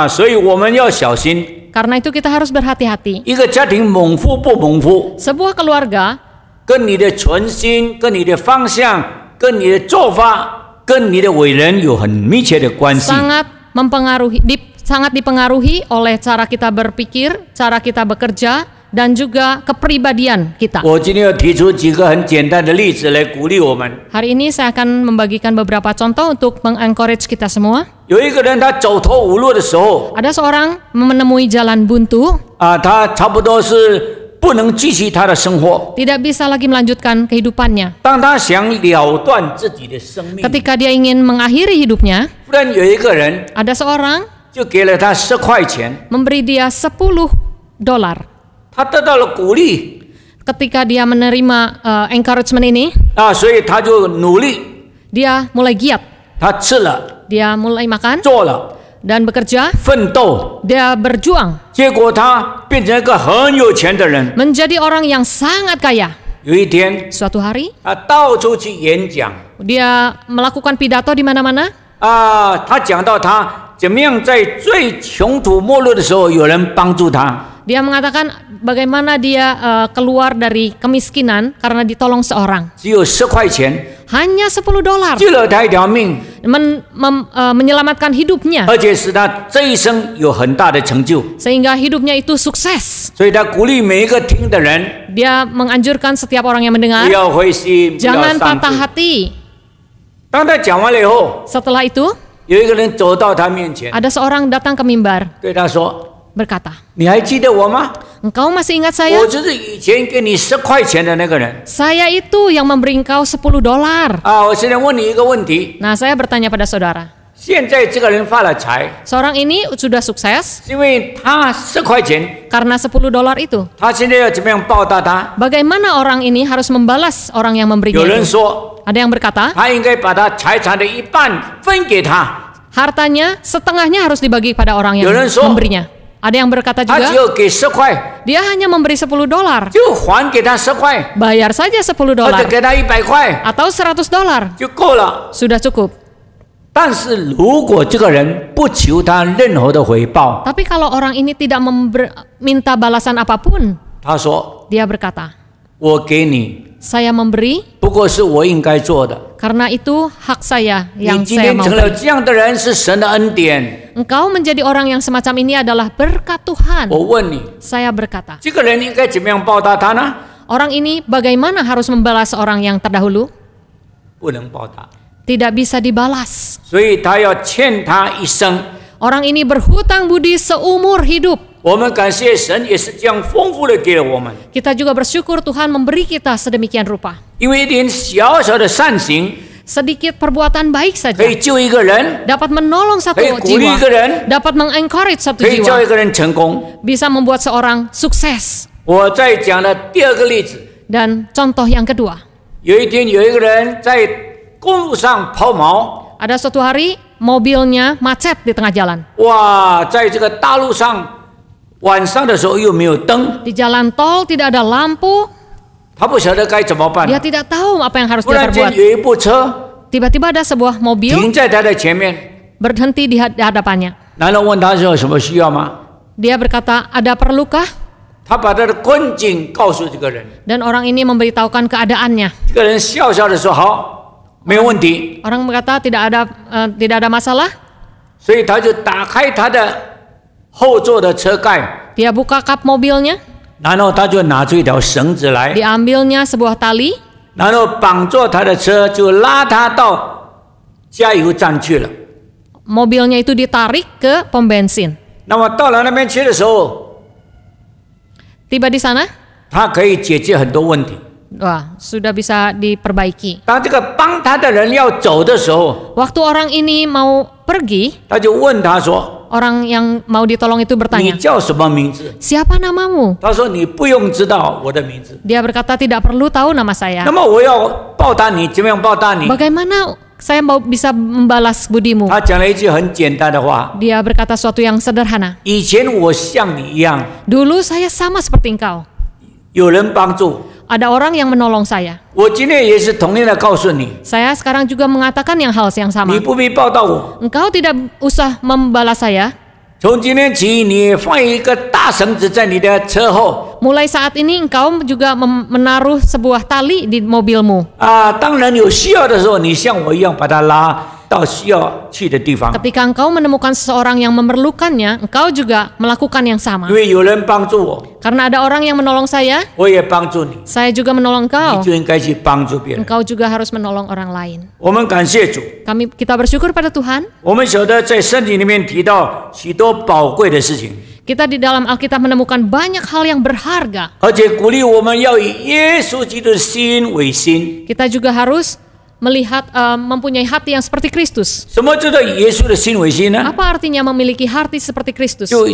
所以我们要小心。 Karena itu kita harus berhati-hati. 一个家庭蒙福不蒙福， Sebuah keluarga 跟你的存心、跟你的方向、跟你的做法、跟你的为人有很密切的关系。 sangat dipengaruhi oleh cara kita berpikir, cara kita bekerja, dan juga kepribadian kita. 我今天要提出几个很简单的例子来鼓励我们。 Hari ini saya akan membagikan beberapa contoh untuk mengencourage kita semua. 有一个人他走投无路的时候， Ada seorang menemui jalan buntu, 他差不多是不能继续他的生活。 tidak bisa lagi melanjutkan kehidupannya. 当他想了断自己的生命， Ketika dia ingin mengakhiri hidupnya, 忽然有一个人 ada seorang 就给了他10块钱， memberi dia $10. 他得到了鼓励 Ketika dia menerima encouragement ini, 所以他就努力， dia mulai giat, 他吃了， dia mulai makan 做了， dan bekerja, 奋斗， dia berjuang 结果他变成一个很有钱的人。 menjadi orang yang sangat kaya. 有一天， Suatu hari, 他到处去演讲， dia melakukan pidato di mana-mana. 他讲到他怎么样在最穷途末路的时候，有人帮助他。 Dia mengatakan bagaimana dia keluar dari kemiskinan karena ditolong seorang. 只有10块钱， Hanya $10. 救了他一条命， Menyelamatkan hidupnya. 而且使他这一生有很大的成就。 Sehingga hidupnya itu sukses. 所以他鼓励每一个听的人， Dia menganjurkan setiap orang yang mendengar, 不要灰心，不要 jangan 丧 patah 志。 hati. 当他讲完了以后， Setelah itu, 有一个人走到他面前， ada seorang datang ke mimbar 对他说 berkata, 你还记得我吗？ engkau masih ingat saya? 我就是以前给你10块钱的那个人。 Saya itu yang memberi engkau $10. 我现在问你一个问题： Nah, saya bertanya pada saudara, 现在这个人发了财， seorang ini sudah sukses 是因为他10块钱， karena $10 itu. 他现在要怎么样报答他？ Bagaimana orang ini harus membalas orang yang 有 memberinya 人 itu? 说， Ada yang berkata, 他应该把他财产的一半分给他， hartanya setengahnya harus dibagi pada orang yang 有人说， memberinya. Ada yang berkata 他只 juga, 有给10块， dia hanya memberi $10. 就还给他10块， Bayar saja $10或者给他100块 atau $100. 就够了。 Sudah cukup. 但是如果这个人不求他任何的回报， Tapi kalau orang ini tidak minta balasan apapun, 他说 dia berkata, 我给你， saya memberi 不过是我应该做的。 karena itu hak saya 你 yang 今 saya 天 mau 成了 beri. 这样的人，是神的恩典。 Engkau menjadi orang yang semacam ini adalah berkat Tuhan. 我问你， Saya berkata, 这个人应该怎么样报答他呢？ orang ini bagaimana harus membalas orang yang terdahulu? 不能报答， Tidak bisa dibalas. 所以他要欠他一生。 Orang ini berhutang budi seumur hidup. 我们感谢神，也是这样丰富的给了我们。 Kita juga bersyukur Tuhan memberi kita sedemikian rupa. 因为一点小小的善行， Sedikit perbuatan baik 可 saja 以救一个人， dapat menolong satu 可以鼓励一 jiwa, 个人， dapat mengencourage satu 可以叫一 jiwa, 个人成功。 bisa membuat seorang sukses. 我再讲的第二个例子， Dan contoh yang kedua, 有一天有一个人在公路上抛锚， Ada suatu hari mobilnya macet di tengah jalan. 哇，在这个大路上晚上的时候又没有灯， Di jalan tol tidak ada lampu. 他不晓得该怎么办。 Dia tidak tahu apa yang harus 忽 dia 然间 perbuat. 有一部车 Tiba-tiba ada sebuah mobil 停在他的前面， berhenti di hadapannya. 男人问他说有什么需要吗？ Dia berkata, ada perlukah? 他把他的困境告诉这个人， Dan orang ini memberitahukan keadaannya. 这个人笑笑的说好，没有问题。 Orang berkata tidak ada masalah. 所以他就打开他的后座的车盖， Dia buka kap mobilnya, 然后他就拿出一条绳子来， diambilnya sebuah tali, 然后绑住他的车，就拉他到加油站去了。 mobilnya itu ditarik ke pom bensin. 那么到了那边去的时候， Tiba di sana, 他可以解决很多问题。 wah, sudah bisa diperbaiki. 当这个帮他的人要走的时候， Waktu orang ini mau pergi, 他就问他说 orang yang mau ditolong itu：“ 你 bertanya, 叫什么名字？” siapa namamu? 他说：“你不用知道我的名字。 Dia berkata tidak perlu tahu nama saya. 那么我要报答你，怎么样报答你？” Bagaimana saya mau bisa membalas budimu? 他讲了一句很简单的话： Dia berkata sesuatu yang sederhana. 以前我像你一样， Dulu saya sama seperti engkau. 有人帮助， Ada orang yang menolong saya. 我今天也是同样的告诉你， Saya sekarang juga mengatakan hal yang 你 sama. 不必报答我。 Engkau tidak usah membalas saya. 从今天起，你放一个大绳子在你的车后 Mulai saat ini engkau juga menaruh sebuah tali di mobilmu. 啊，当人有需要的时候，你像我一样把它拉到需要去的地方， Ketika engkau menemukan seseorang yang memerlukannya, engkau juga melakukan yang sama. 因为有人帮助我， Karena ada orang yang menolong saya 我也帮助你， juga menolong 你 engkau. 就应该去帮助别人。 Engkau juga harus menolong orang lain. 我们感谢主， Kita bersyukur pada Tuhan. 我们晓得在圣经里面提到许多宝贵的事情， Kita di dalam Alkitab menemukan banyak hal yang berharga. 而且鼓励我们要以耶稣基督的心为心。 Kita juga harus melihat mempunyai hati yang seperti Kristus. 什么叫做以耶稣的心为心呢？ Apa artinya memiliki hati seperti Kristus? 就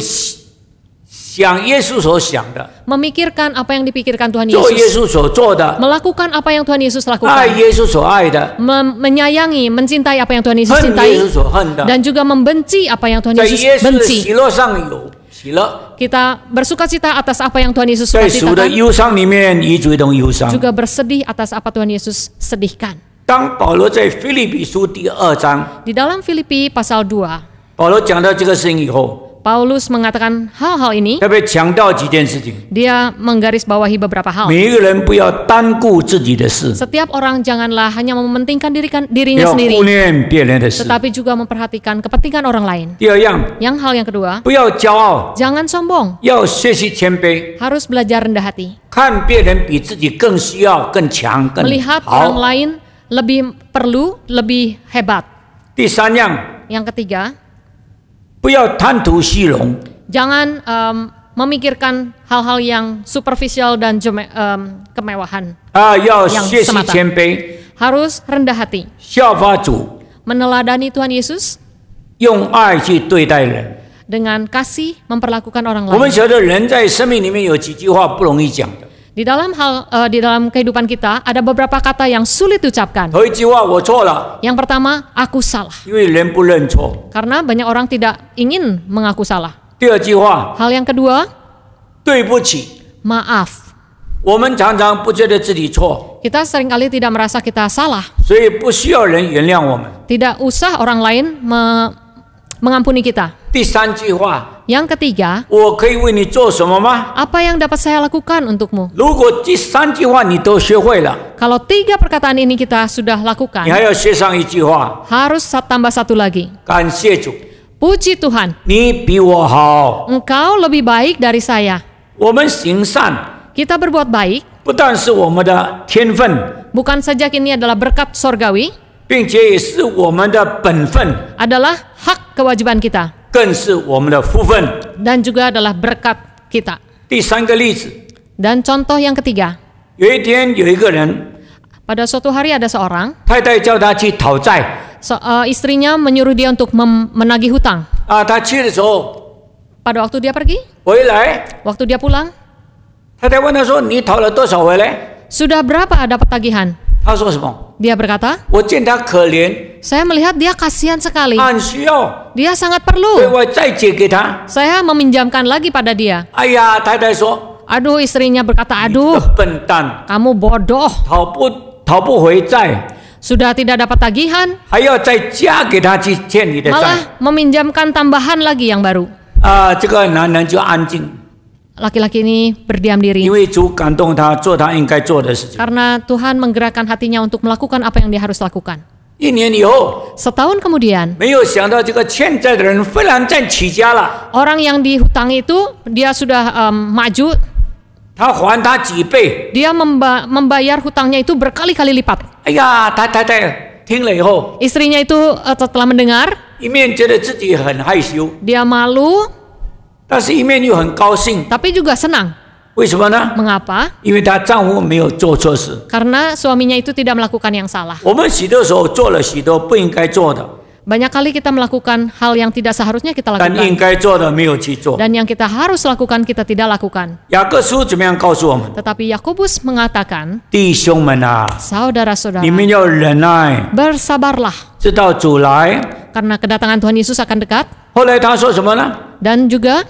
想耶稣所想的， Memikirkan apa yang dipikirkan Tuhan 做耶 Yesus. 稣所做的， Melakukan apa yang Tuhan Yesus 爱 lakukan. 耶稣所爱的， Menyayangi, mencintai apa yang Tuhan Yesus 恨耶 cintai. 稣所恨的， Dan juga membenci apa yang Tuhan 在 Yesus 耶稣的 benci. 喜乐上有喜乐， Kita bersukacita atas apa yang Tuhan Yesus 在主的 sukacitakan. 忧伤里面与主一同忧伤。 Juga bersedih atas apa Tuhan Yesus sedihkan. 当保罗在腓立比书第2章， Di dalam Filipi pasal 2, 保罗讲到这个事情以后， Paulus mengatakan hal-hal ini. 特别强调几件事情： Dia menggarisbawahi beberapa hal. 每一个人不要单顾自己的事， Setiap orang janganlah hanya mementingkan dirinya 要 sendiri, 顾念别人的事。 tetapi juga memperhatikan kepentingan orang lain. 第二样， Hal yang kedua, 不要骄傲， jangan sombong, 要学习谦卑， harus belajar rendah hati. 看别人比自己更需要、更强、更 Melihat orang 好。 lain lebih perlu, lebih hebat. 第三样， Yang ketiga, 不要贪图虚荣， jangan memikirkan hal-hal yang superficial dan kemewahan. 要 yang 学习 semata. 谦卑， Harus rendah hati, 效法主， meneladani Tuhan Yesus 用爱去对待人。 dengan kasih memperlakukan orang 我们 lain. 晓得人在生命里面有几句话不容易讲的。 Di dalam kehidupan kita ada beberapa kata yang sulit diucapkan. 头一句话我错了， Yang pertama, aku salah. 因为人不认错。 Karena banyak orang tidak ingin mengaku salah. 第二句话， Hal yang kedua, 对不起。 maaf. 我们常常不觉得自己错， Kita seringkali tidak merasa kita salah. 所以不需要人原谅我们。 Tidak usah orang lain mengampuni kita. 第三句话， Yang ketiga, 我可以为你做什么吗？ apa yang dapat saya lakukan untukmu? 如果第三句话你都学会了， Kalau 3 perkataan ini kita sudah 你 lakukan, 还要学上一句话， harus tambah 1 lagi. 感谢主， Puji Tuhan, 你比我好。 Engkau lebih baik dari saya. 我们行善， Kita berbuat baik, 不但是我们的天分， bukan saja ini adalah berkat sorgawi, 并且也是我们的本分， adalah hak kewajiban kita, 更是我们的福分。 dan juga adalah berkat kita. 第三个例子， Dan contoh yang ketiga, 有一天有一个人， pada suatu hari ada seorang, 太太叫他去讨债， istrinya menyuruh dia untuk menagih hutang. 他去的时候 Pada waktu dia pergi, 回来， waktu dia pulang, 太太问他说：“你讨了多少回来 sudah berapa dapat tagihan？” 他说什么？ Dia berkata, 我见他可怜， saya melihat dia kasihan sekali. 他很需要， Dia sangat 所以 perlu. 我再借给他。 Saya meminjamkan lagi pada dia. 哎呀，太太说， Aduh, istrinya berkata, 你这 aduh, 个笨蛋， kamu bodoh. 讨不回债， Sudah tidak dapat tagihan, 还要再加给他去欠你的债。 malah meminjamkan tambahan lagi yang baru. 这个男人就安静， Laki-laki ini berdiam 因 diri. 为主感动他做他应该做的事情。 Karena Tuhan menggerakkan hatinya untuk melakukan apa yang dia harus lakukan. 1年以后， Setahun kemudian, 没有想到这个欠债的人忽然间起家了， orang yang dihutangi itu, dia sudah maju, 他还他几倍。 dia membayar hutangnya itu berkali-kali lipat. 哎呀，他太太听了以后， Istrinya itu setelah mendengar, 一面觉得自己很害羞， dia malu, 但是一面又很高兴。 tapi juga senang. 为什么呢？ Mengapa? 因为她丈夫没有做错事。 Karena suaminya itu tidak melakukan yang salah. 我们许多时候做了许多不应该做的， Banyak kali kita melakukan hal yang tidak seharusnya kita 但应 lakukan. 该做的没有去做。 Dan yang kita harus lakukan, kita tidak lakukan. 雅各书怎么样告诉我们？ Tetapi Yakobus mengatakan, 弟兄们啊， saudara-saudara, 你们要忍耐， bersabarlah, 直到主来。 karena kedatangan Tuhan Yesus akan dekat. 后来他说什么呢？ Dan juga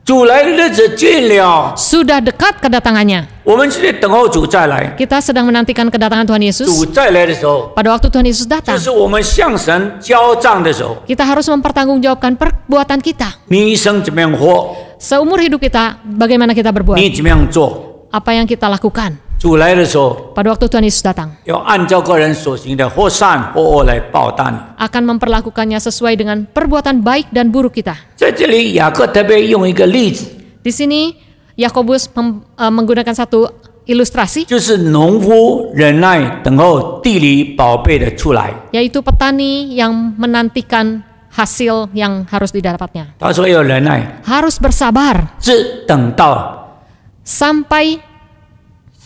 主来的日子近了， sudah dekat kedatangannya. 我们是在等候主再来。 Kita sedang menantikan kedatangan Tuhan 主 Yesus. 再来的时候， Pada waktu Tuhan Yesus 就 datang, 是我们向神交账的时候。 kita harus mempertanggungjawabkan perbuatan kita. 你一生怎么样活？ Seumur hidup kita, bagaimana kita berbuat, 你怎么样做？ apa yang kita lakukan. 主来的时候， Pada waktu Tuhan Yesus datang, 要按照个人所行的或善或恶来报答你。 akan memperlakukannya sesuai dengan perbuatan baik dan buruk kita. 在这里，雅各特别用一个例子， Di sini Yakobus menggunakan satu ilustrasi, 就是农夫忍耐等候地里宝贝的出来。 yaitu petani yang menantikan hasil yang harus didapatnya. 他说要忍耐， Harus bersabar 直等到 sampai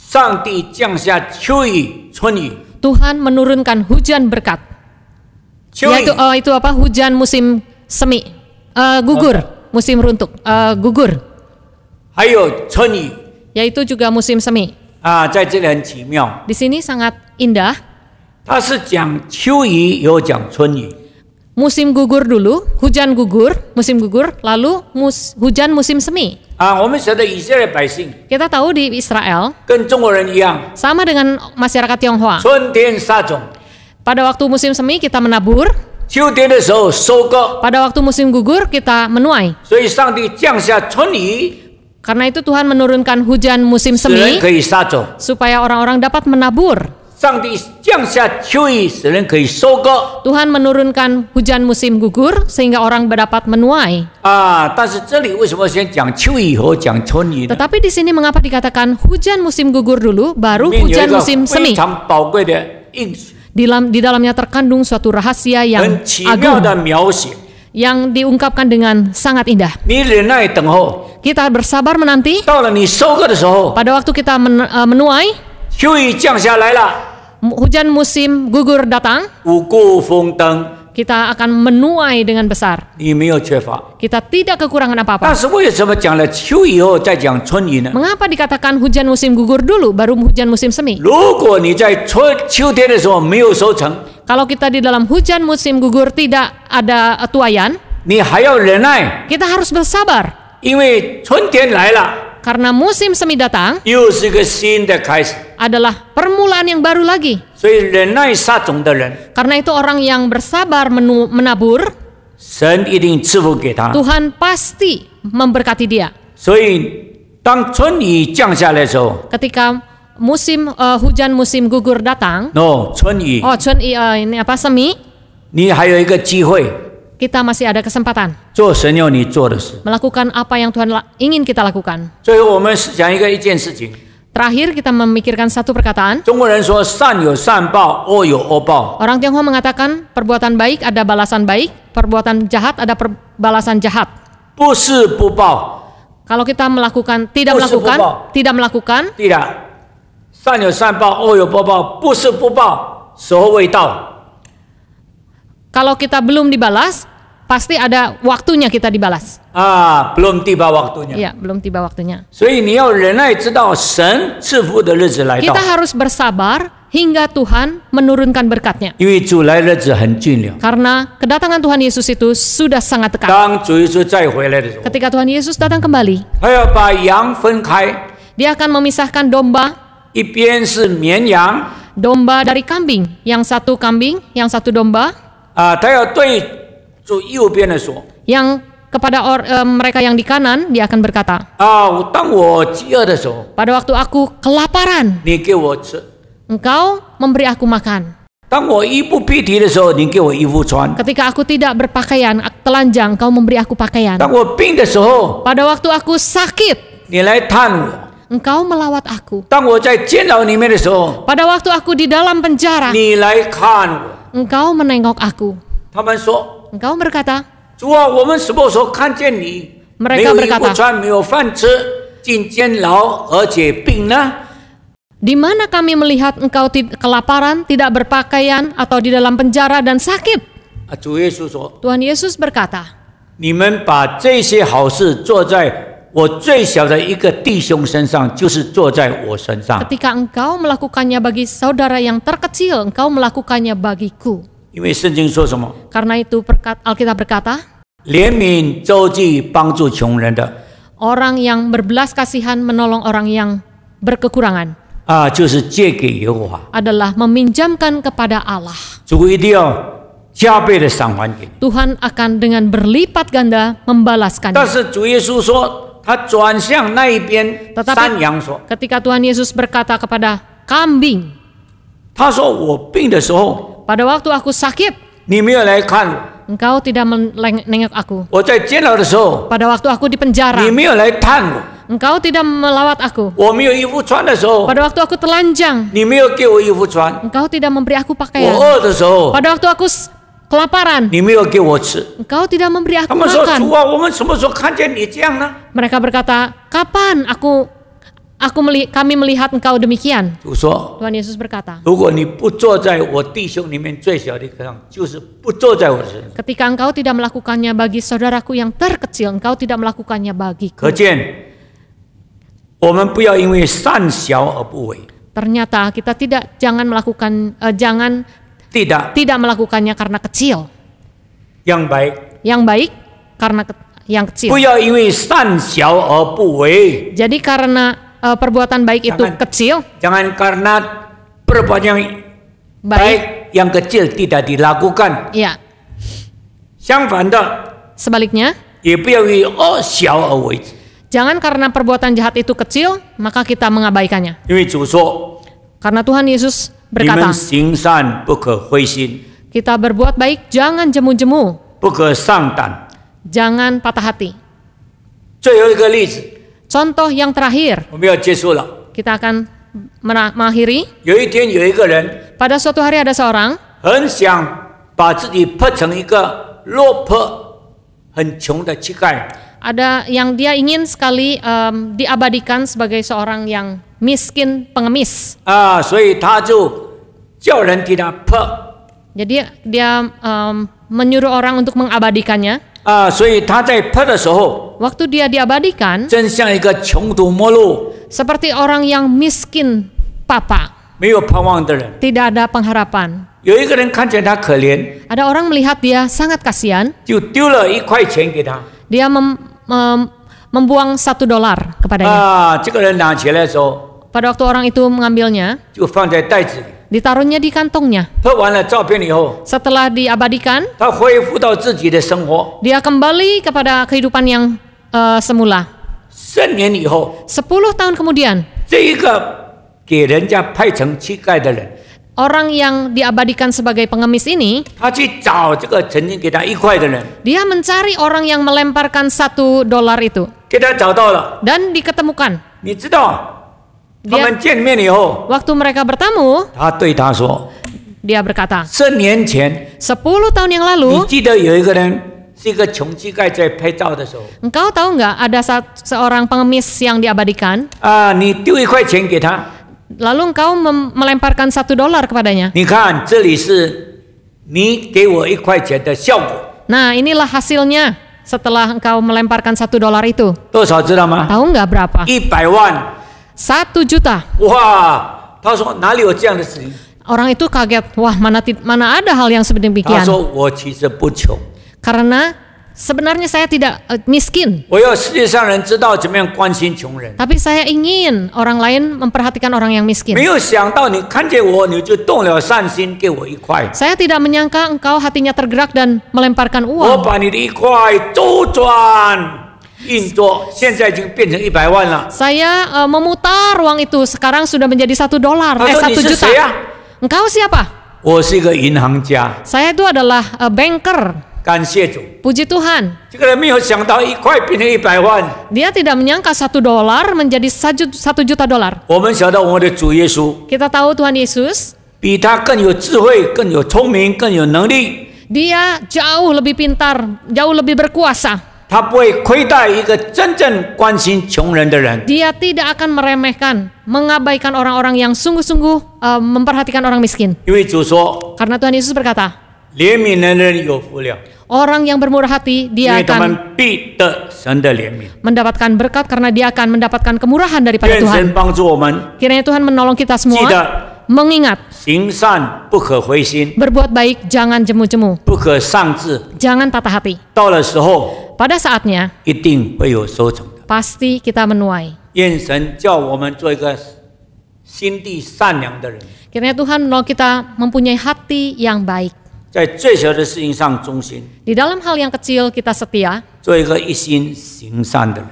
上帝降下秋雨、春雨。 Tuhan menurunkan hujan berkat. 秋雨 Yaitu itu apa? Hujan musim semi, gugur, musim runtuh, gugur. 还有春雨 Yaitu juga musim semi. 在这里很奇妙， Di sini sangat indah. 它是讲秋雨，有讲春雨。 Musim gugur dulu, hujan gugur, musim gugur, lalu hujan musim semi. 我们晓得以色列百姓 Kita tahu di Israel 跟中国人一样， sama dengan masyarakat Tionghoa. 春天撒种， Pada waktu musim semi kita menabur, 秋天的时候收割。 pada waktu musim gugur kita menuai. 所以上帝降下春雨， Karena itu Tuhan menurunkan hujan musim 使人 semi 可以撒种； supaya orang-orang dapat menabur. 上帝降下秋雨，使人可以收割。 Tuhan menurunkan hujan musim gugur sehingga orang dapat menuai. 但是这里为什么先讲秋雨和讲春雨呢？ Tetapi di sini mengapa dikatakan hujan musim gugur dulu, baru 里面有一 hujan 个 musim 非 semi? 常宝贵的应许， Di dalamnya terkandung suatu rahasia yang 很奇妙 agung 的描写。 yang diungkapkan dengan sangat indah. 你忍耐等候， Kita bersabar menanti. 到了你收割的时候， Pada waktu kita menuai, 秋雨降下来了， hujan musim gugur datang, 五谷丰登， kita akan menuai dengan besar. 你没有缺乏。 Kita tidak kekurangan 但 apa-apa. 是为什么讲了秋雨后再讲春雨呢？ Mengapa dikatakan hujan musim gugur dulu, baru hujan musim semi? 如果你在秋天的时候没有收成， Kalau kita di dalam hujan musim gugur tidak ada tuaian, 你还要忍耐， kita harus bersabar. 因为春天来了， Karena musim semi datang 又是个新的开始。 adalah permulaan yang baru lagi. 所以忍耐撒种的人， Karena itu orang yang bersabar menabur, 神一定赐福给他。 Tuhan pasti memberkati dia. 所以当春雨降下来的时候， Ketika hujan musim gugur datang, 春雨， ini apa, semi, 你还有一个机会 kita masih ada kesempatan 做神要你做的事。 melakukan apa yang Tuhan ingin kita lakukan. 最后我们讲一件事情， Terakhir kita memikirkan satu perkataan. 中国人说善有善报，恶有恶报。 Orang Tionghoa mengatakan perbuatan baik ada balasan baik, perbuatan jahat ada balasan jahat. 不是不报， Kalau kita melakukan tidak melakukan, 对的，善有善报，恶有恶报，不是不报，时候未到。 kalau kita belum dibalas, pasti ada waktunya kita dibalas. belum tiba waktunya。 Iya, belum tiba waktunya. 所以你要忍耐，知道神赐福的日子来到 Kita。harus bersabar hingga Tuhan menurunkan berkatnya. 因为主来的日子很近了。 Karena kedatangan Tuhan Yesus itu sudah sangat dekat. 当主耶稣再回来的时候， Ketika Tuhan Yesus datang kembali, 他要把羊分开， Dia akan memisahkan domba 一边是绵羊， dari kambing, yang satu kambing, yang satu domba, 他要对住右边的说， yang kepada mereka yang di kanan dia akan berkata, 当我饥饿的时候， pada waktu aku kelaparan, 你给我吃； engkau memberi aku makan. 当我衣不蔽体的时候，你给我衣服穿； Ketika aku tidak berpakaian, telanjang, engkau memberi aku pakaian. 当我病的时候， Pada waktu aku sakit, 你来探我； engkau melawat aku. 当我在监牢里面的时候， Pada waktu aku di dalam penjara, 你来看我。 engkau menengok aku. 他们说 Engkau berkata,：“ 主啊，我们什么时候看见你 Mereka 没有衣 berkata 服穿，没有饭吃，进监牢，而且病呢？ di mana kami melihat engkau kelaparan, tidak berpakaian, atau di dalam penjara dan sakit?” 主耶稣说 Tuhan Yesus berkata,：“ 你们把这些好事做在我最小的一个弟兄身上，就是做在我身上。 ketika engkau melakukannya bagi saudara yang terkecil, engkau melakukannya bagiku. ” 因为圣经说什么？ Karena itu Alkitab berkata, 怜悯周济帮助穷人的 orang yang berbelas kasihan menolong orang yang berkekurangan 就是借给耶和华。 adalah meminjamkan kepada Allah. 主一定要加倍的赏还给你。 Tuhan akan dengan berlipat ganda membalaskannya. 但是主耶稣说，他转向那一边 Tetapi 山羊说 ketika Tuhan Yesus berkata kepada kambing,：“ 他说我病的时候， pada waktu aku sakit, 你没有来看我； engkau tidak menengok aku. 我在监牢的时候， Pada waktu aku di penjara, 你没有来探我； engkau tidak melawat aku. 我没有衣服穿的时候， Pada waktu aku telanjang, 你没有给我衣服穿； engkau tidak memberi aku 我 pakaian. 饿的时候， Pada waktu aku kelaparan, 你没有给我吃。” engkau tidak memberi 他 aku 们说：“主 makan. 啊，我们什么时候看见你这样呢 Mereka berkata, kapan kami melihat engkau demikian? ？”主说 Tuhan Yesus berkata,：“ 如果你不坐在我弟兄里面最小的一个上，就是不坐在我的身上。 ketika engkau tidak melakukannya bagi saudaraku yang terkecil, engkau tidak melakukannya bagiku.” 可见，我们不要因为善小而不为。 Ternyata kita jangan tidak melakukannya karena kecil. yang baik， Yang baik karena yang kecil. 不要因为善小而不为。 Jadi karena perbuatan baik itu kecil, Jangan karena perbuatan yang baik yang kecil tidak dilakukan. ya. 相反的， Sebaliknya, 也不要因为恶小而为之。 jangan karena perbuatan jahat itu kecil, maka kita mengabaikannya. 因为主说， Karena Tuhan Yesus 你 berkata, 们行善不可灰心， kita berbuat baik jangan jemu-jemu, 不可上胆。 jangan patah hati. 最后一个例子， Contoh yang terakhir, 我们要结束了。 kita akan mengakhiri. 有一天有一个人 Pada suatu hari ada seorang 很想把自己拍成一个落魄、很穷的乞丐， ada yang dia ingin sekali diabadikan sebagai seorang yang miskin pengemis. 所以他就叫人替他拍， Jadi dia menyuruh orang untuk mengabadikannya. 所以他在拍的时候， Waktu dia diabadikan, 真像一个穷途末路、 seperti orang yang miskin papa, 没有盼望的人。 tidak ada pengharapan. 有一个人看见他可怜， Ada orang melihat dia sangat kasihan, 就丢了1块钱给他。 dia membuang $1 kepadanya. 这个人拿起来的时候， Pada waktu orang itu mengambilnya, 就放在袋子里。 ditaruhnya di kantongnya. 拍完了照片以后， Setelah diabadikan, 他恢复到自己的生活。 dia kembali kepada kehidupan yang semula. 3年以后， 10 tahun kemudian, 这一个给人家拍成乞丐的人， orang yang diabadikan sebagai pengemis ini, 他去找这个曾经给他1块的人， dia mencari orang yang melemparkan $1 itu 给他找到了。 dan diketemukan. 你知道， Dia- 他们见面以后， Waktu mereka bertemu, 他对他说 dia berkata, ：“10年前， 10 tahun yang 你 lalu, 记得有一个人是一个穷乞丐，在拍照的时候， engkau tahu nggak ada seorang pengemis yang diabadikan, 你丢1块钱给他。 lalu engkau melemparkan $1 kepadanya. 你看，这里是你给我1块钱的效果， Nah, inilah hasilnya setelah engkau melemparkan $1 itu. 多少知道吗？ Tahu nggak berapa? 100万！ 1 juta. 哇！他说哪里有这样的事情？ Orang itu kaget, wah mana ada hal yang 他 sedemikian. 说我其实不穷， Karena sebenarnya saya tidak miskin, 我要世界上人知道怎么样关心穷人。 tapi saya ingin orang lain memperhatikan orang yang miskin. 没有想到你看见我，你就动了善心，给我1块。 Saya tidak menyangka engkau hatinya tergerak dan melemparkan 我 uang. 把你的1块周转运作，现在已经变成100万了。 Saya memutar uang itu, sekarang sudah menjadi $1, 他说你 1 是 juta. 谁呀？ Engkau siapa? 我是一个银行家， Saya itu adalah banker. 感谢主。 Puji Tuhan. 这个人没有想到1块变成100万。 Dia tidak menyangka $1 menjadi $1 juta. 我们晓得我们的主耶稣 Kita tahu Tuhan Yesus, 比他更有智慧、更有聪明、更有能力。 dia jauh lebih pintar, jauh lebih berkuasa. 他不会亏待一个真正关心穷人的人。 Dia tidak akan meremehkan, mengabaikan orang-orang yang sungguh-sungguh memperhatikan orang miskin. 因为主说， Karena Tuhan Yesus berkata, 怜悯人的人有福了， orang yang bermurah hati 因 dia 为他 akan 们必得神的怜悯。 mendapatkan berkat karena dia akan mendapatkan kemurahan daripada 愿 Tuhan. 神帮助我们， Kiranya Tuhan menolong kita 记 semua 得 mengingat 行善不可灰心， berbuat baik jangan jemu-jemu, 不可丧志。 jangan patah hati. 到了时候， Pada saatnya 一定会有收成的。 pasti kita menuai. 愿神叫我们做一个心地善良的人， Kiranya Tuhan menolong kita mempunyai hati yang baik. 在最小的事情上忠心， Di dalam hal yang kecil kita setia, 做一个一心行善的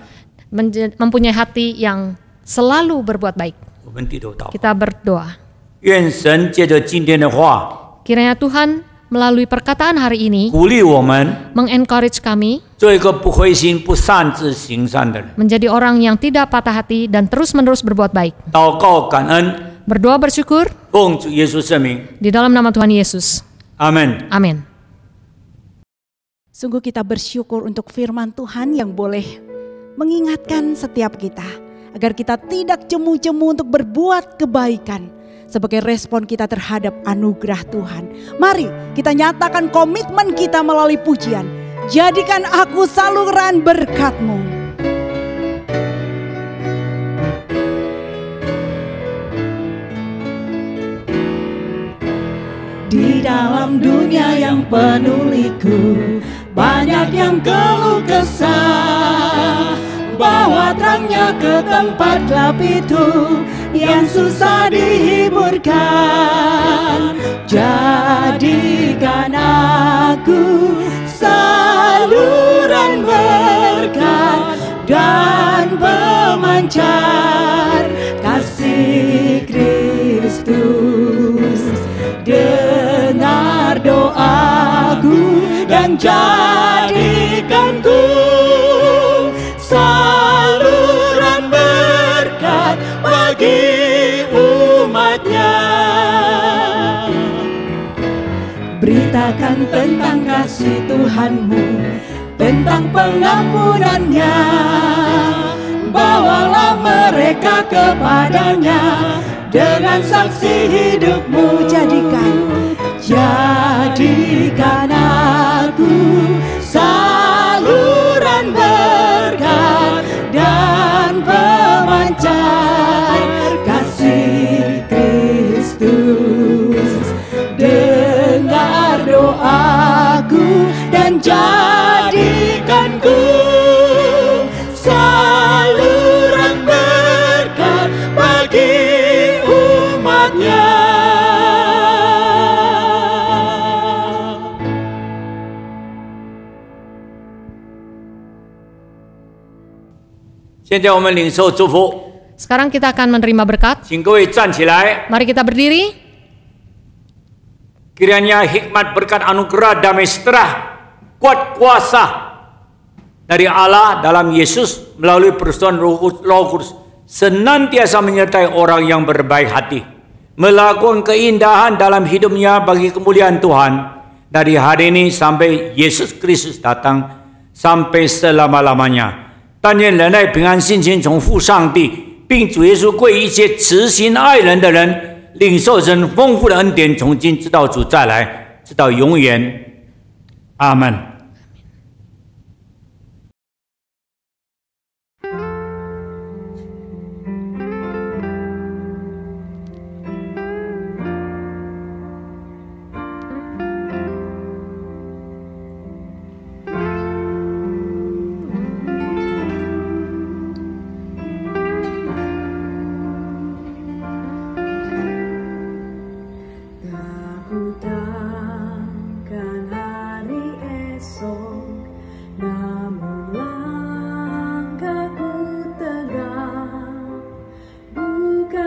人。 mempunyai hati yang selalu berbuat baik. 我们低头祷告， Kita berdoa. 愿神借着今天的话， Kiranya Tuhan melalui perkataan hari ini 鼓励我们 mengencourage kami 做一个不灰心、不擅自行善的人。 menjadi orang yang tidak patah hati dan terus-menerus berbuat baik. 祷告感恩， Berdoa bersyukur 奉主耶稣圣名， di dalam nama Tuhan Yesus. 阿门。 Amin. Sungguh kita bersyukur untuk firman Tuhan yang boleh mengingatkan setiap kita agar kita tidak jemu-jemu untuk berbuat kebaikan sebagai respon kita terhadap anugerah Tuhan. Mari kita nyatakan komitmen kita melalui pujian. Jadikan aku saluran berkat-Mu. Di dalam dunia yang penuh liku, banyak yang keluh kesah. Bawa terangnya ke tempat gelap itu yang susah dihiburkan. Jadikan aku saluran berkat dan pemancar kasih Kristus. Dengar doaku dan jadikanku saluran berkat bagi umatnya. Beritakan tentang kasih Tuhanmu, tentang pengampunannya. Bawalah mereka kepadanya dengan saksi hidupmu. Jadikan aku saluran berkat dan pemancar kasih Kristus. Dengar doaku dan jadikanku saluran berkat bagi umatnya. Sekarang kita akan menerima berkat. 请各位站起来。 Mari kita berdiri. Kiranya hikmat berkat anugerah damai sejahtera kuat kuasa dari Allah dalam Yesus melalui persekutuan Roh Kudus senantiasa menyertai orang yang berbaik hati, melakukan keindahan dalam hidupnya bagi kemuliaan Tuhan dari hari ini sampai Yesus Kristus datang sampai selama-lamanya。但愿人类平安心情从父上帝并主耶稣归一切慈心爱人的人，领受神丰富的恩典，从今直到主再来，直到永远。阿门。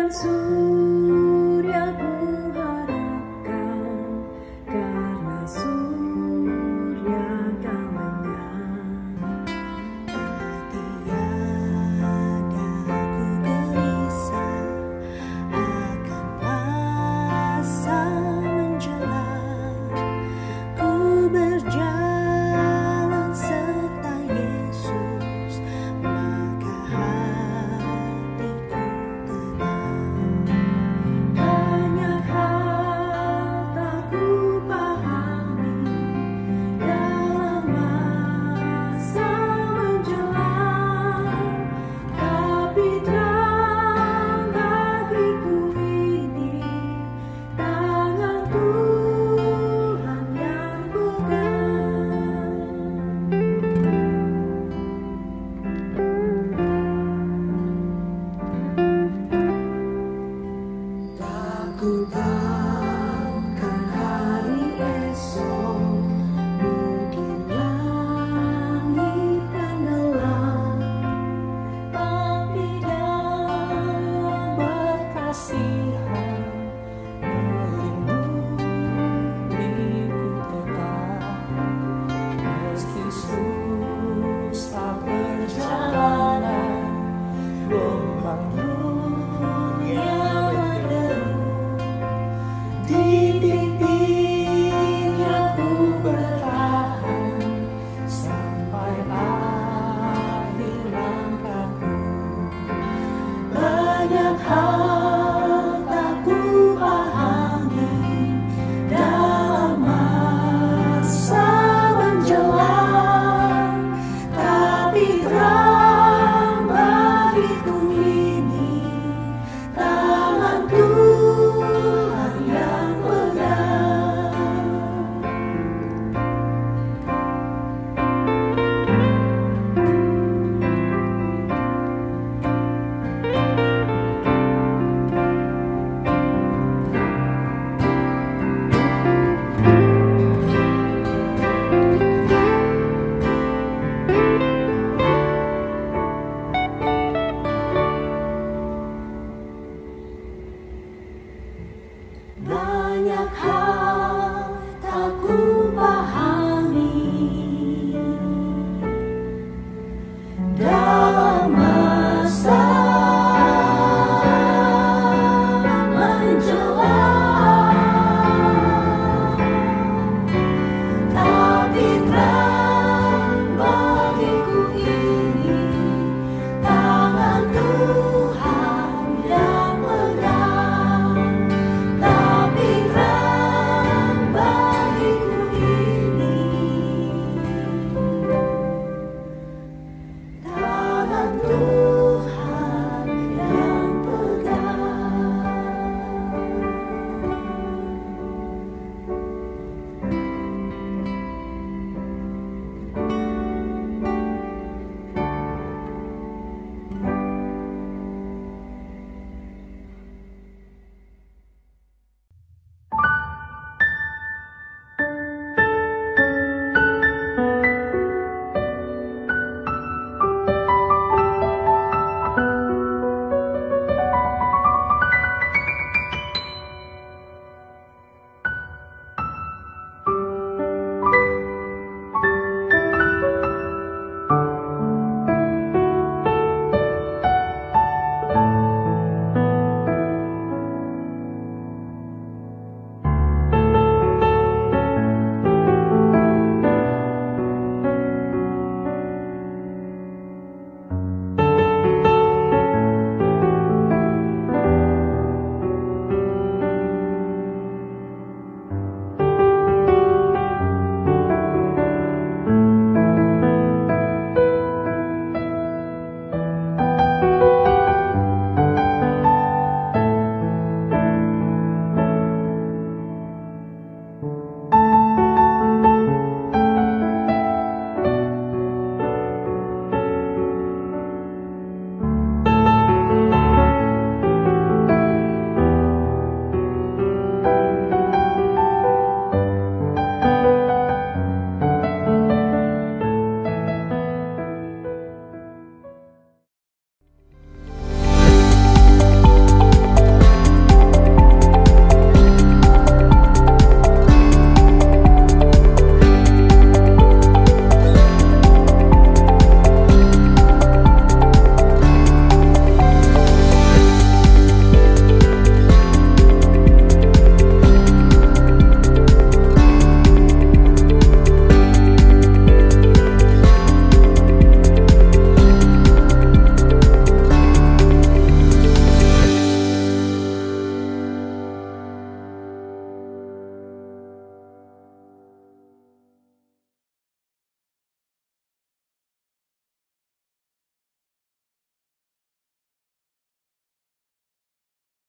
满足。